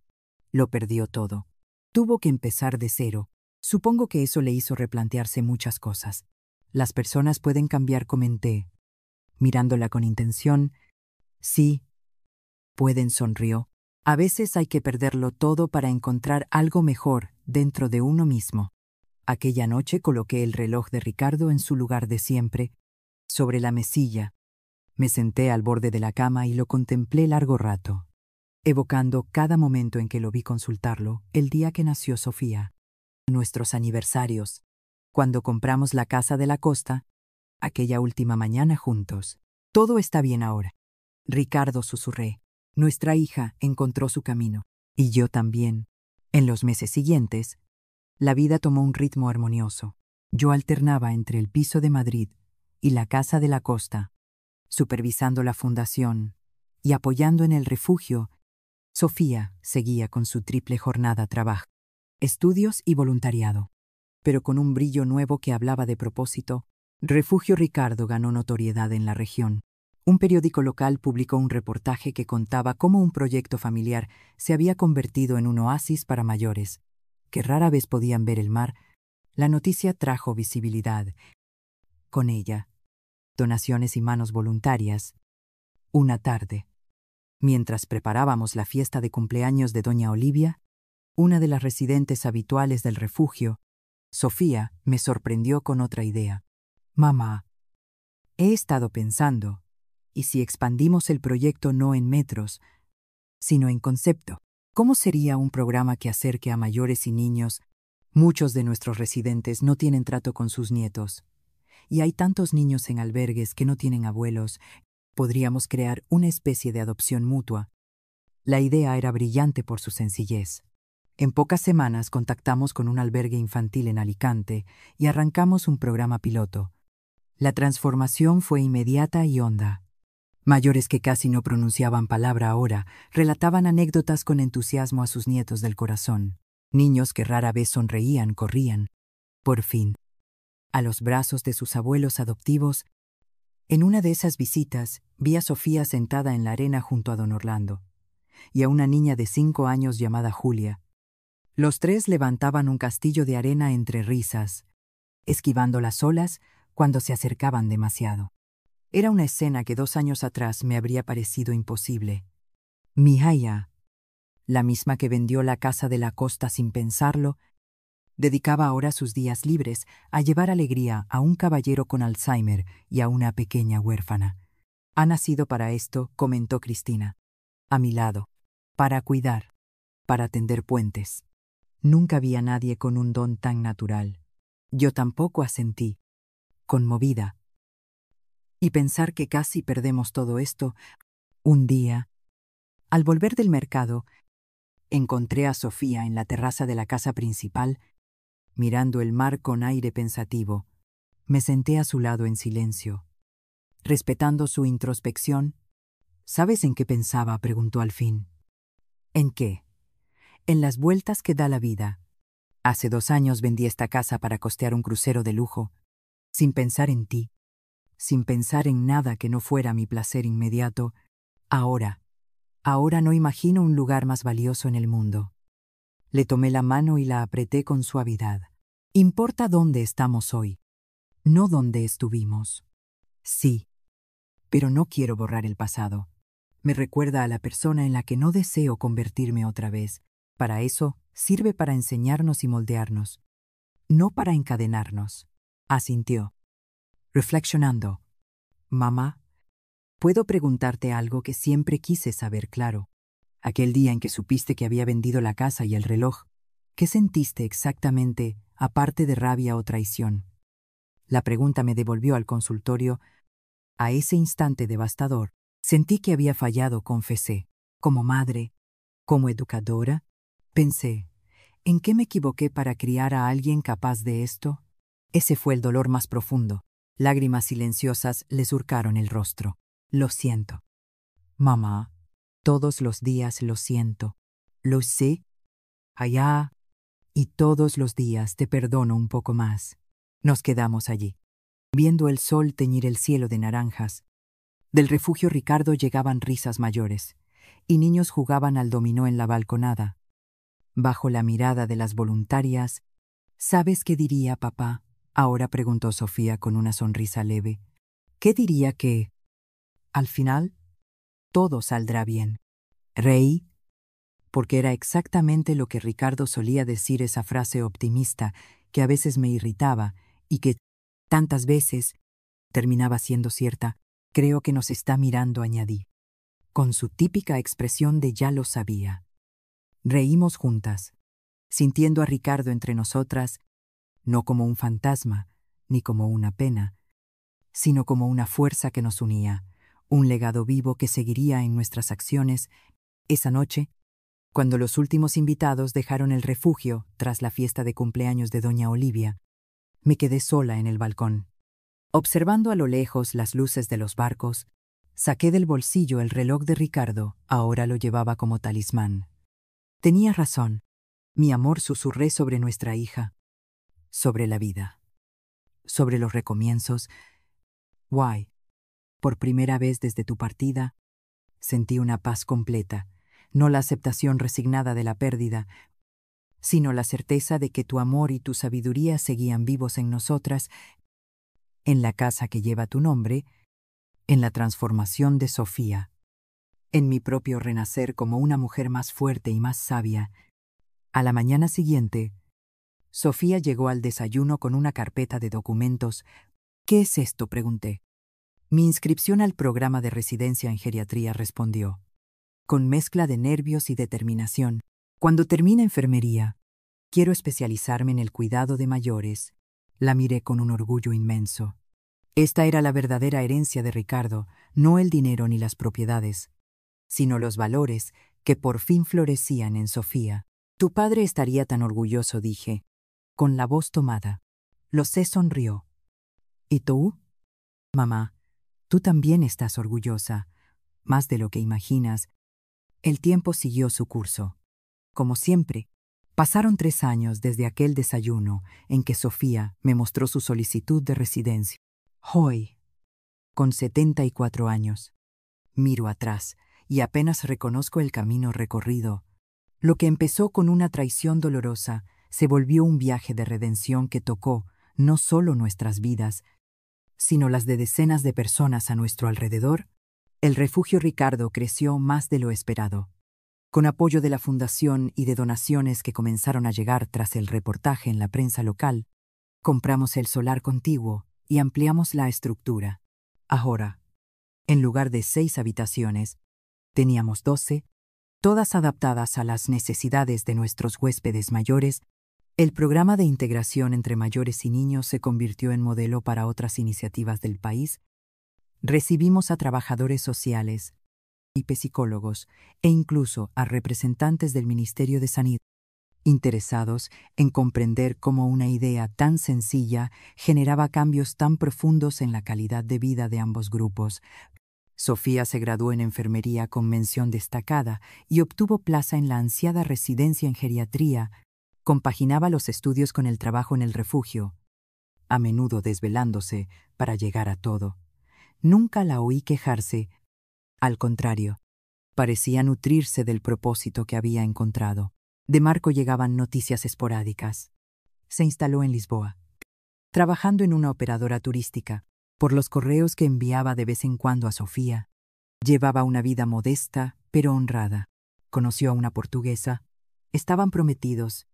Lo perdió todo. Tuvo que empezar de cero. Supongo que eso le hizo replantearse muchas cosas. Las personas pueden cambiar, comenté. Mirándola con intención. Sí, pueden, sonrió. A veces hay que perderlo todo para encontrar algo mejor dentro de uno mismo. Aquella noche coloqué el reloj de Ricardo en su lugar de siempre, sobre la mesilla. Me senté al borde de la cama y lo contemplé largo rato, evocando cada momento en que lo vi consultarlo, el día que nació Sofía, nuestros aniversarios, cuando compramos la casa de la costa, aquella última mañana juntos. Todo está bien ahora. Ricardo, susurré. Nuestra hija encontró su camino. Y yo también. En los meses siguientes, la vida tomó un ritmo armonioso. Yo alternaba entre el piso de Madrid y la casa de la costa, supervisando la fundación y apoyando en el refugio. Sofía seguía con su triple jornada trabajo, estudios y voluntariado, pero con un brillo nuevo que hablaba de propósito. Refugio Ricardo ganó notoriedad en la región. Un periódico local publicó un reportaje que contaba cómo un proyecto familiar se había convertido en un oasis para mayores, que rara vez podían ver el mar. La noticia trajo visibilidad. Con ella, donaciones y manos voluntarias. Una tarde, mientras preparábamos la fiesta de cumpleaños de doña Olivia, una de las residentes habituales del refugio, Sofía, me sorprendió con otra idea. Mamá, he estado pensando, ¿y si expandimos el proyecto no en metros, sino en concepto? ¿Cómo sería un programa que acerque a mayores y niños Muchos de nuestros residentes no tienen trato con sus nietos. Y hay tantos niños en albergues que no tienen abuelos. Podríamos crear una especie de adopción mutua. La idea era brillante por su sencillez. En pocas semanas contactamos con un albergue infantil en Alicante y arrancamos un programa piloto. La transformación fue inmediata y honda. Mayores que casi no pronunciaban palabra ahora relataban anécdotas con entusiasmo a sus nietos del corazón. Niños que rara vez sonreían corrían, por fin, a los brazos de sus abuelos adoptivos. En una de esas visitas vi a Sofía sentada en la arena junto a don Orlando y a una niña de 5 años llamada Julia. Los tres levantaban un castillo de arena entre risas, esquivando las olas cuando se acercaban demasiado. Era una escena que 2 años atrás me habría parecido imposible. Mihaia, la misma que vendió la casa de la costa sin pensarlo, dedicaba ahora sus días libres a llevar alegría a un caballero con Alzheimer y a una pequeña huérfana. Ha nacido para esto, comentó Cristina. A mi lado, para cuidar, para tender puentes. Nunca vi a nadie con un don tan natural. Yo tampoco asentí, conmovida. Y pensar que casi perdemos todo esto. Un día, al volver del mercado, encontré a Sofía en la terraza de la casa principal, mirando el mar con aire pensativo. Me senté a su lado en silencio, respetando su introspección. ¿Sabes en qué pensaba?, preguntó al fin. ¿En qué? En las vueltas que da la vida. Hace 2 años vendí esta casa para costear un crucero de lujo, sin pensar en ti, sin pensar en nada que no fuera mi placer inmediato. Ahora no imagino un lugar más valioso en el mundo. Le tomé la mano y la apreté con suavidad. Importa dónde estamos hoy, no dónde estuvimos. Sí, pero no quiero borrar el pasado. Me recuerda a la persona en la que no deseo convertirme otra vez. Para eso, sirve para enseñarnos y moldearnos, no para encadenarnos. Asintió, reflexionando. Mamá, ¿puedo preguntarte algo que siempre quise saber claro? Aquel día en que supiste que había vendido la casa y el reloj, ¿qué sentiste exactamente, aparte de rabia o traición? La pregunta me devolvió al consultorio. A ese instante devastador, sentí que había fallado, confesé. Como madre, como educadora, pensé, ¿en qué me equivoqué para criar a alguien capaz de esto? Ese fue el dolor más profundo. Lágrimas silenciosas le surcaron el rostro. Lo siento. Mamá, todos los días lo siento. Lo sé. Allá. Y todos los días te perdono un poco más. Nos quedamos allí, viendo el sol teñir el cielo de naranjas. Del refugio Ricardo llegaban risas mayores, y niños jugaban al dominó en la balconada. Bajo la mirada de las voluntarias, ¿sabes qué diría papá? Ahora preguntó Sofía con una sonrisa leve. ¿Qué diría que, al final, todo saldrá bien? Reí, porque era exactamente lo que Ricardo solía decir, esa frase optimista que a veces me irritaba y que, tantas veces, terminaba siendo cierta. Creo que nos está mirando, añadí, con su típica expresión de ya lo sabía. Reímos juntas, sintiendo a Ricardo entre nosotras, no como un fantasma, ni como una pena, sino como una fuerza que nos unía, un legado vivo que seguiría en nuestras acciones. Esa noche, cuando los últimos invitados dejaron el refugio tras la fiesta de cumpleaños de doña Olivia, me quedé sola en el balcón. Observando a lo lejos las luces de los barcos, saqué del bolsillo el reloj de Ricardo. Ahora lo llevaba como talismán. Tenía razón. Mi amor, susurré sobre nuestra hija, sobre la vida, sobre los recomienzos. Guay. Por primera vez desde tu partida, sentí una paz completa, no la aceptación resignada de la pérdida, sino la certeza de que tu amor y tu sabiduría seguían vivos en nosotras, en la casa que lleva tu nombre, en la transformación de Sofía, en mi propio renacer como una mujer más fuerte y más sabia. A la mañana siguiente, Sofía llegó al desayuno con una carpeta de documentos. ¿Qué es esto?, pregunté. Mi inscripción al programa de residencia en geriatría, respondió, con mezcla de nervios y determinación. Cuando termine enfermería, Quiero especializarme en el cuidado de mayores. La miré con un orgullo inmenso. Esta era la verdadera herencia de Ricardo, no el dinero ni las propiedades, sino los valores que por fin florecían en Sofía. Tu padre estaría tan orgulloso, dije, con la voz tomada. Lo sé, sonrió. ¿Y tú? Mamá, tú también estás orgullosa, más de lo que imaginas. El tiempo siguió su curso. Como siempre, pasaron 3 años desde aquel desayuno en que Sofía me mostró su solicitud de residencia. Hoy, con 74 años, miro atrás y apenas reconozco el camino recorrido. Lo que empezó con una traición dolorosa se volvió un viaje de redención que tocó no solo nuestras vidas, sino las de decenas de personas a nuestro alrededor. El refugio Ricardo creció más de lo esperado. Con apoyo de la fundación y de donaciones que comenzaron a llegar tras el reportaje en la prensa local, compramos el solar contiguo y ampliamos la estructura. Ahora, en lugar de 6 habitaciones, teníamos 12, todas adaptadas a las necesidades de nuestros huéspedes mayores. El programa de integración entre mayores y niños se convirtió en modelo para otras iniciativas del país. Recibimos a trabajadores sociales y psicólogos e incluso a representantes del Ministerio de Sanidad, interesados en comprender cómo una idea tan sencilla generaba cambios tan profundos en la calidad de vida de ambos grupos. Sofía se graduó en enfermería con mención destacada y obtuvo plaza en la ansiada residencia en geriatría. Compaginaba los estudios con el trabajo en el refugio, a menudo desvelándose para llegar a todo. Nunca la oí quejarse. Al contrario, parecía nutrirse del propósito que había encontrado. De Marco llegaban noticias esporádicas. Se instaló en Lisboa, trabajando en una operadora turística. Por los correos que enviaba de vez en cuando a Sofía, llevaba una vida modesta pero honrada. Conoció a una portuguesa. Estaban prometidos.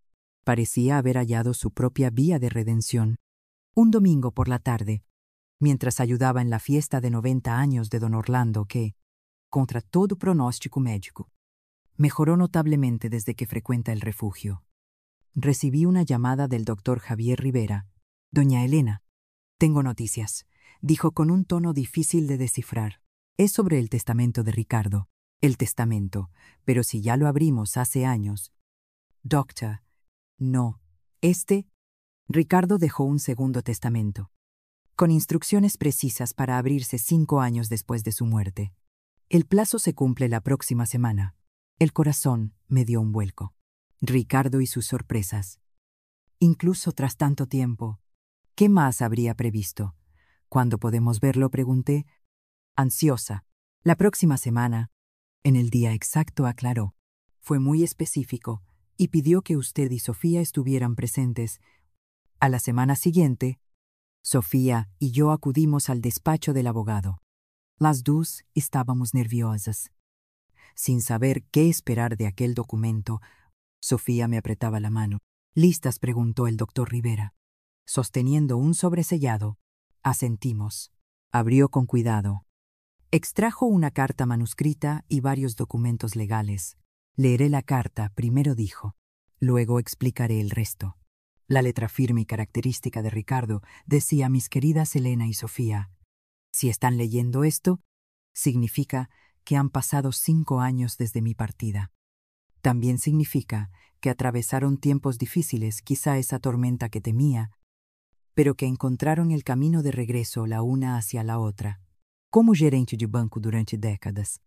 Parecía haber hallado su propia vía de redención. Un domingo por la tarde, mientras ayudaba en la fiesta de 90 años de don Orlando que, contra todo pronóstico médico, mejoró notablemente desde que frecuenta el refugio, recibí una llamada del doctor Javier Rivera. Doña Elena, tengo noticias, dijo con un tono difícil de descifrar. Es sobre el testamento de Ricardo. El testamento, pero si ya lo abrimos hace años. Doctor, no. Ricardo dejó un segundo testamento, con instrucciones precisas para abrirse 5 años después de su muerte. El plazo se cumple la próxima semana. El corazón me dio un vuelco. Ricardo y sus sorpresas. Incluso tras tanto tiempo, ¿qué más habría previsto? ¿Cuándo podemos verlo?, pregunté, ansiosa. La próxima semana. En el día exacto, aclaró. Fue muy específico y pidió que usted y Sofía estuvieran presentes. A la semana siguiente, Sofía y yo acudimos al despacho del abogado. Las dos estábamos nerviosas. Sin saber qué esperar de aquel documento, Sofía me apretaba la mano. ¿Listas?, preguntó el doctor Rivera. Sosteniendo un sobresellado, asentimos. Abrió con cuidado. Extrajo una carta manuscrita y varios documentos legales. Leeré la carta, primero, dijo. Luego explicaré el resto. La letra firme y característica de Ricardo decía: mis queridas Elena y Sofía, si están leyendo esto, significa que han pasado 5 años desde mi partida. También significa que atravesaron tiempos difíciles, quizá esa tormenta que temía, pero que encontraron el camino de regreso la una hacia la otra. Como gerente de banco durante décadas,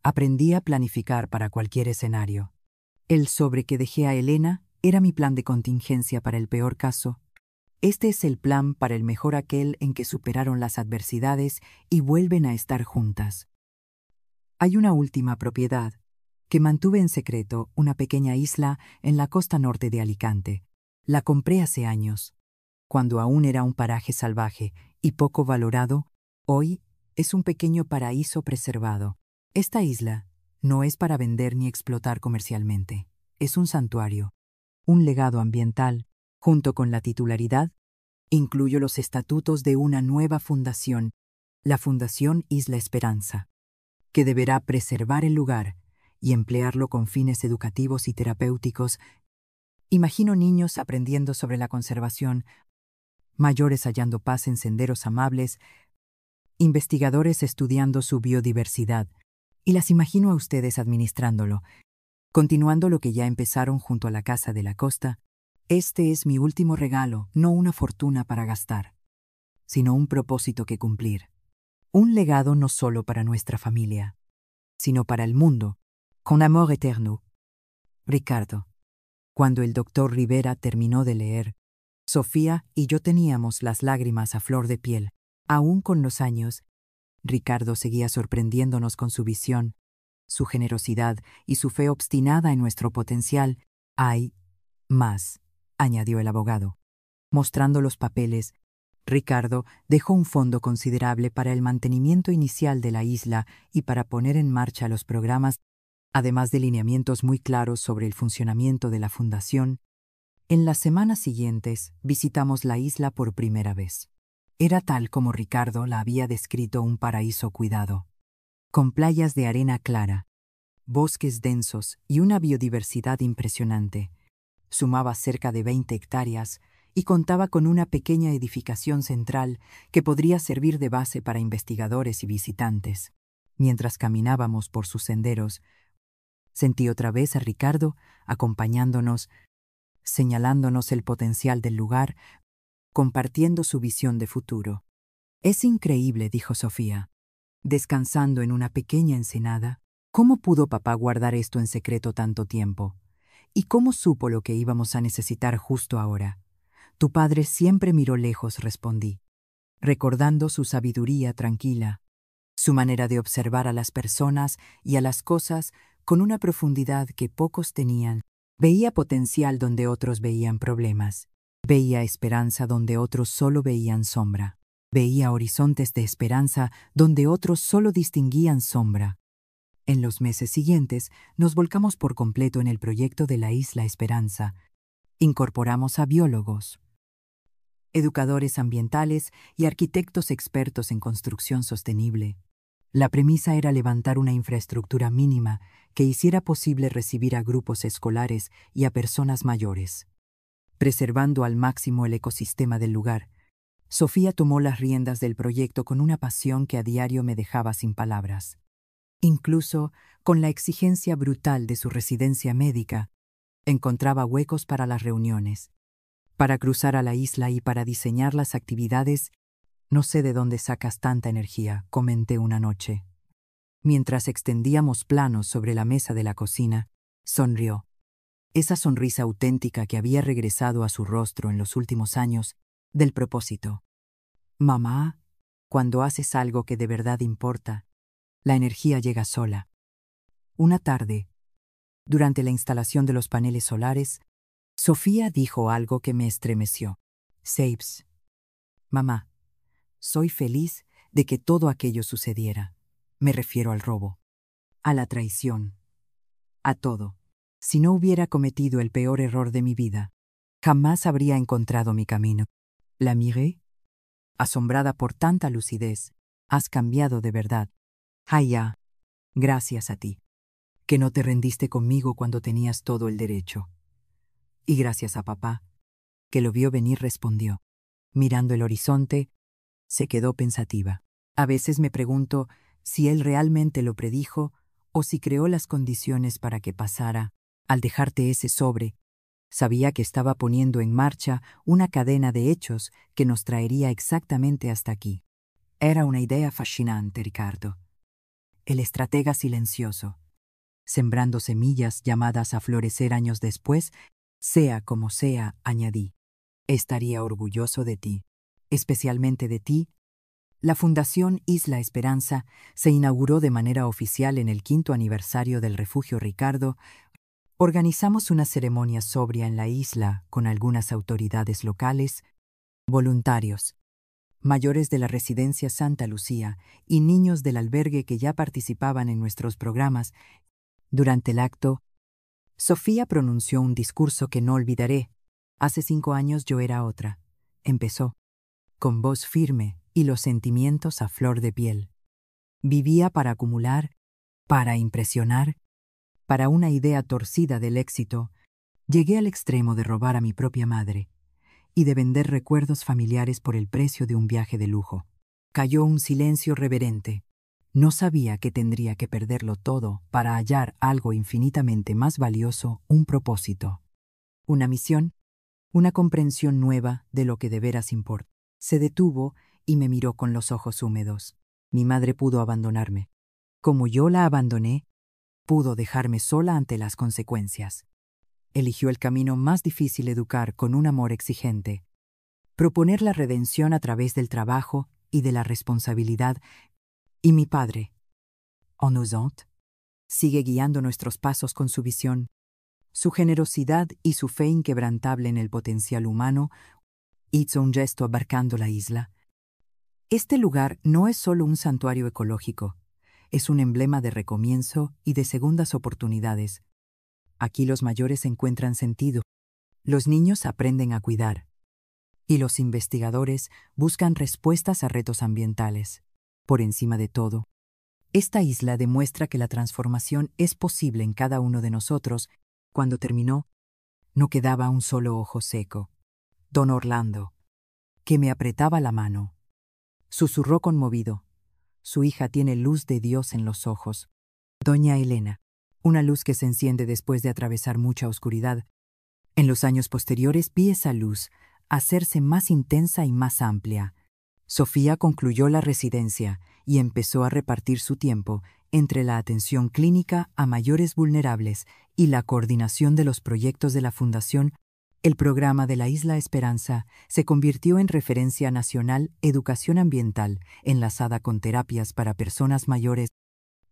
aprendí a planificar para cualquier escenario. El sobre que dejé a Elena era mi plan de contingencia para el peor caso. Este es el plan para el mejor, aquel en que superaron las adversidades y vuelven a estar juntas. Hay una última propiedad que mantuve en secreto, una pequeña isla en la costa norte de Alicante. La compré hace años, cuando aún era un paraje salvaje y poco valorado. Hoy es un pequeño paraíso preservado. Esta isla no es para vender ni explotar comercialmente. Es un santuario, un legado ambiental. Junto con la titularidad, incluyo los estatutos de una nueva fundación, la Fundación Isla Esperanza, que deberá preservar el lugar y emplearlo con fines educativos y terapéuticos. Imagino niños aprendiendo sobre la conservación, mayores hallando paz en senderos amables, investigadores estudiando su biodiversidad, y las imagino a ustedes administrándolo, continuando lo que ya empezaron junto a la Casa de la Costa. Este es mi último regalo, no una fortuna para gastar, sino un propósito que cumplir. Un legado no solo para nuestra familia, sino para el mundo, con amor eterno. Ricardo. Cuando el doctor Rivera terminó de leer, Sofía y yo teníamos las lágrimas a flor de piel. Aún con los años, Ricardo seguía sorprendiéndonos con su visión, su generosidad y su fe obstinada en nuestro potencial. Hay más, añadió el abogado. Mostrando los papeles, Ricardo dejó un fondo considerable para el mantenimiento inicial de la isla y para poner en marcha los programas, además de lineamientos muy claros sobre el funcionamiento de la fundación. En las semanas siguientes visitamos la isla por primera vez. Era tal como Ricardo la había descrito, un paraíso cuidado, con playas de arena clara, bosques densos y una biodiversidad impresionante. Sumaba cerca de 20 hectáreas y contaba con una pequeña edificación central que podría servir de base para investigadores y visitantes. Mientras caminábamos por sus senderos, sentí otra vez a Ricardo acompañándonos, señalándonos el potencial del lugar, compartiendo su visión de futuro. Es increíble, dijo Sofía, descansando en una pequeña ensenada. ¿Cómo pudo papá guardar esto en secreto tanto tiempo? ¿Y cómo supo lo que íbamos a necesitar justo ahora? Tu padre siempre miró lejos, respondí, recordando su sabiduría tranquila, su manera de observar a las personas y a las cosas con una profundidad que pocos tenían. Veía potencial donde otros veían problemas. Veía esperanza donde otros solo veían sombra. Veía horizontes de esperanza donde otros solo distinguían sombra. En los meses siguientes nos volcamos por completo en el proyecto de la Isla Esperanza. Incorporamos a biólogos, educadores ambientales y arquitectos expertos en construcción sostenible. La premisa era levantar una infraestructura mínima que hiciera posible recibir a grupos escolares y a personas mayores, preservando al máximo el ecosistema del lugar. Sofía tomó las riendas del proyecto con una pasión que a diario me dejaba sin palabras. Incluso con la exigencia brutal de su residencia médica, encontraba huecos para las reuniones, para cruzar a la isla y para diseñar las actividades. No sé de dónde sacas tanta energía, comenté una noche. Mientras extendíamos planos sobre la mesa de la cocina, sonrió. Esa sonrisa auténtica que había regresado a su rostro en los últimos años, del propósito. Mamá, cuando haces algo que de verdad importa, la energía llega sola. Una tarde, durante la instalación de los paneles solares, Sofía dijo algo que me estremeció. Sabes, mamá, soy feliz de que todo aquello sucediera. Me refiero al robo, a la traición, a todo. Si no hubiera cometido el peor error de mi vida, jamás habría encontrado mi camino. La miré, asombrada por tanta lucidez. Has cambiado de verdad. Haya, gracias a ti, que no te rendiste conmigo cuando tenías todo el derecho. Y gracias a papá, que lo vio venir, respondió. Mirando el horizonte, se quedó pensativa. A veces me pregunto si él realmente lo predijo o si creó las condiciones para que pasara. Al dejarte ese sobre, sabía que estaba poniendo en marcha una cadena de hechos que nos traería exactamente hasta aquí. Era una idea fascinante, Ricardo. El estratega silencioso, sembrando semillas llamadas a florecer años después. Sea como sea, añadí, estaría orgulloso de ti, especialmente de ti. La Fundación Isla Esperanza se inauguró de manera oficial en el 5º aniversario del Refugio Ricardo. Organizamos una ceremonia sobria en la isla con algunas autoridades locales, voluntarios, mayores de la residencia Santa Lucía y niños del albergue que ya participaban en nuestros programas. Durante el acto, Sofía pronunció un discurso que no olvidaré. Hace 5 años yo era otra. Empezó, con voz firme y los sentimientos a flor de piel. Vivía para acumular, para impresionar, para una idea torcida del éxito. Llegué al extremo de robar a mi propia madre y de vender recuerdos familiares por el precio de un viaje de lujo. Cayó un silencio reverente. No sabía que tendría que perderlo todo para hallar algo infinitamente más valioso, un propósito. Una misión, una comprensión nueva de lo que de veras importa. Se detuvo y me miró con los ojos húmedos. Mi madre pudo abandonarme. Como yo la abandoné, pudo dejarme sola ante las consecuencias. Eligió el camino más difícil: educar con un amor exigente, proponer la redención a través del trabajo y de la responsabilidad, y mi padre, en osant, sigue guiando nuestros pasos con su visión, su generosidad y su fe inquebrantable en el potencial humano. Hizo un gesto abarcando la isla. Este lugar no es solo un santuario ecológico, es un emblema de recomienzo y de segundas oportunidades. Aquí los mayores encuentran sentido, los niños aprenden a cuidar, y los investigadores buscan respuestas a retos ambientales. Por encima de todo, esta isla demuestra que la transformación es posible en cada uno de nosotros. Cuando terminó, no quedaba un solo ojo seco. Don Orlando, que me apretaba la mano, susurró conmovido: su hija tiene luz de Dios en los ojos. Doña Elena, una luz que se enciende después de atravesar mucha oscuridad. En los años posteriores vi esa luz hacerse más intensa y más amplia. Sofía concluyó la residencia y empezó a repartir su tiempo entre la atención clínica a mayores vulnerables y la coordinación de los proyectos de la Fundación. El programa de la Isla Esperanza se convirtió en referencia nacional: educación ambiental enlazada con terapias para personas mayores.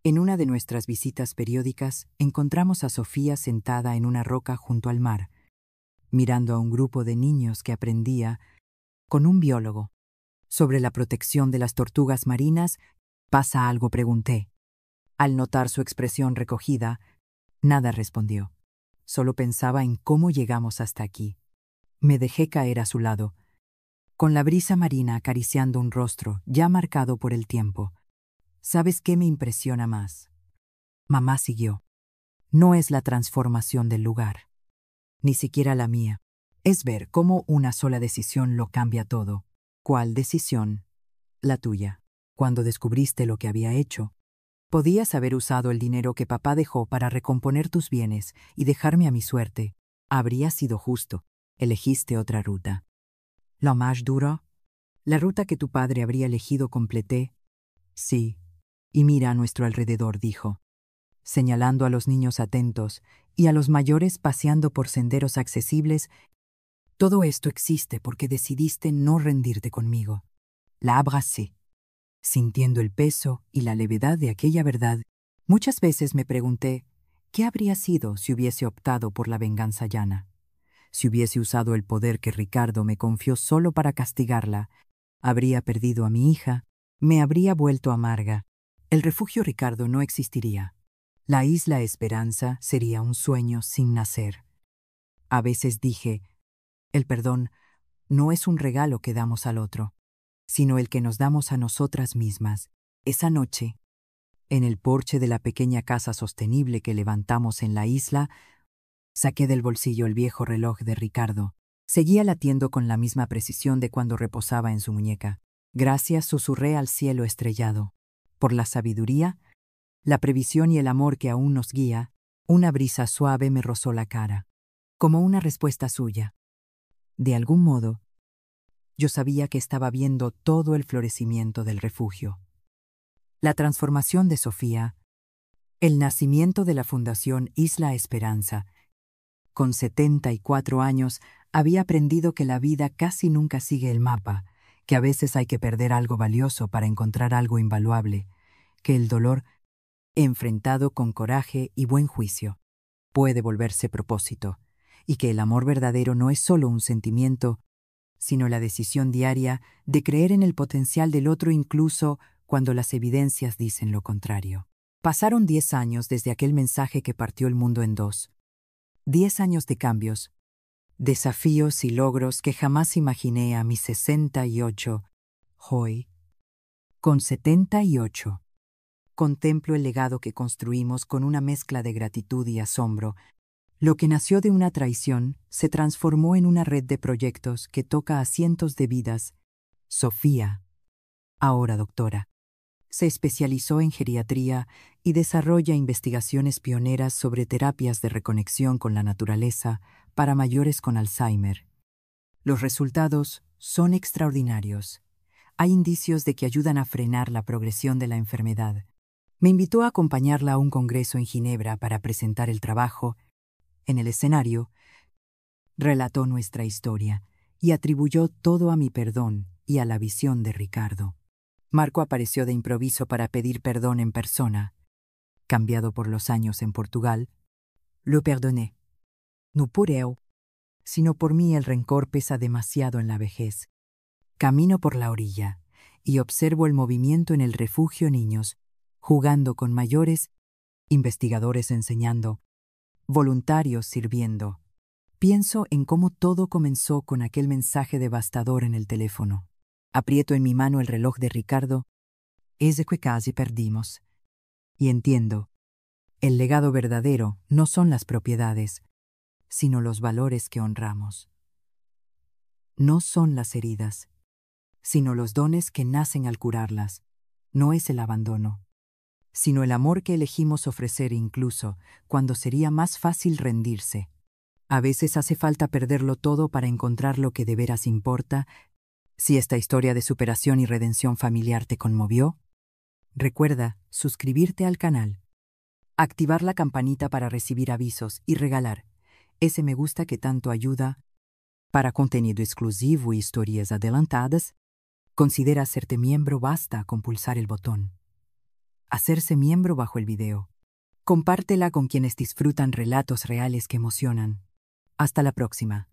En una de nuestras visitas periódicas, encontramos a Sofía sentada en una roca junto al mar, mirando a un grupo de niños que aprendía con un biólogo sobre la protección de las tortugas marinas. ¿Pasa algo?, pregunté. Al notar su expresión recogida, nada respondió. Solo pensaba en cómo llegamos hasta aquí. Me dejé caer a su lado, con la brisa marina acariciando un rostro ya marcado por el tiempo. ¿Sabes qué me impresiona más?, mamá siguió. No es la transformación del lugar, ni siquiera la mía. Es ver cómo una sola decisión lo cambia todo. ¿Cuál decisión? La tuya. Cuando descubriste lo que había hecho, podías haber usado el dinero que papá dejó para recomponer tus bienes y dejarme a mi suerte. Habría sido justo. Elegiste otra ruta. ¿Lo más duro? La ruta que tu padre habría elegido, completé. Sí. Y mira a nuestro alrededor, dijo, señalando a los niños atentos y a los mayores paseando por senderos accesibles. Todo esto existe porque decidiste no rendirte conmigo. La abracé, sintiendo el peso y la levedad de aquella verdad. Muchas veces me pregunté, ¿qué habría sido si hubiese optado por la venganza llana? Si hubiese usado el poder que Ricardo me confió solo para castigarla, habría perdido a mi hija, me habría vuelto amarga. El refugio Ricardo no existiría. La Isla Esperanza sería un sueño sin nacer. A veces dije, el perdón no es un regalo que damos al otro, sino el que nos damos a nosotras mismas. Esa noche, en el porche de la pequeña casa sostenible que levantamos en la isla, saqué del bolsillo el viejo reloj de Ricardo. Seguía latiendo con la misma precisión de cuando reposaba en su muñeca. Gracias, susurré al cielo estrellado. Por la sabiduría, la previsión y el amor que aún nos guía. Una brisa suave me rozó la cara, como una respuesta suya. De algún modo, yo sabía que estaba viendo todo el florecimiento del refugio. La transformación de Sofía, el nacimiento de la Fundación Isla Esperanza. Con 74 años, había aprendido que la vida casi nunca sigue el mapa, que a veces hay que perder algo valioso para encontrar algo invaluable, que el dolor, enfrentado con coraje y buen juicio, puede volverse propósito, y que el amor verdadero no es solo un sentimiento, sino la decisión diaria de creer en el potencial del otro incluso cuando las evidencias dicen lo contrario. Pasaron 10 años desde aquel mensaje que partió el mundo en dos. 10 años de cambios, desafíos y logros que jamás imaginé a mis 68. Hoy, con 78, contemplo el legado que construimos con una mezcla de gratitud y asombro. Lo que nació de una traición se transformó en una red de proyectos que toca a cientos de vidas. Sofía, ahora doctora, se especializó en geriatría y desarrolla investigaciones pioneras sobre terapias de reconexión con la naturaleza para mayores con Alzheimer. Los resultados son extraordinarios. Hay indicios de que ayudan a frenar la progresión de la enfermedad. Me invitó a acompañarla a un congreso en Ginebra para presentar el trabajo. En el escenario, relató nuestra historia y atribuyó todo a mi perdón y a la visión de Ricardo. Marco apareció de improviso para pedir perdón en persona. Cambiado por los años en Portugal, lo perdoné. No por él, sino por mí el rencor pesa demasiado en la vejez. Camino por la orilla y observo el movimiento en el refugio niños, jugando con mayores, investigadores enseñando, voluntarios sirviendo. Pienso en cómo todo comenzó con aquel mensaje devastador en el teléfono. Aprieto en mi mano el reloj de Ricardo. Es que casi perdimos. Y entiendo, el legado verdadero no son las propiedades, sino los valores que honramos. No son las heridas, sino los dones que nacen al curarlas. No es el abandono, sino el amor que elegimos ofrecer incluso cuando sería más fácil rendirse. A veces hace falta perderlo todo para encontrar lo que de veras importa. Si esta historia de superación y redención familiar te conmovió, recuerda suscribirte al canal, activar la campanita para recibir avisos y regalar ese me gusta que tanto ayuda. Para contenido exclusivo y historias adelantadas, considera hacerte miembro. Basta con pulsar el botón hacerse miembro bajo el video. Compártela con quienes disfrutan relatos reales que emocionan. Hasta la próxima.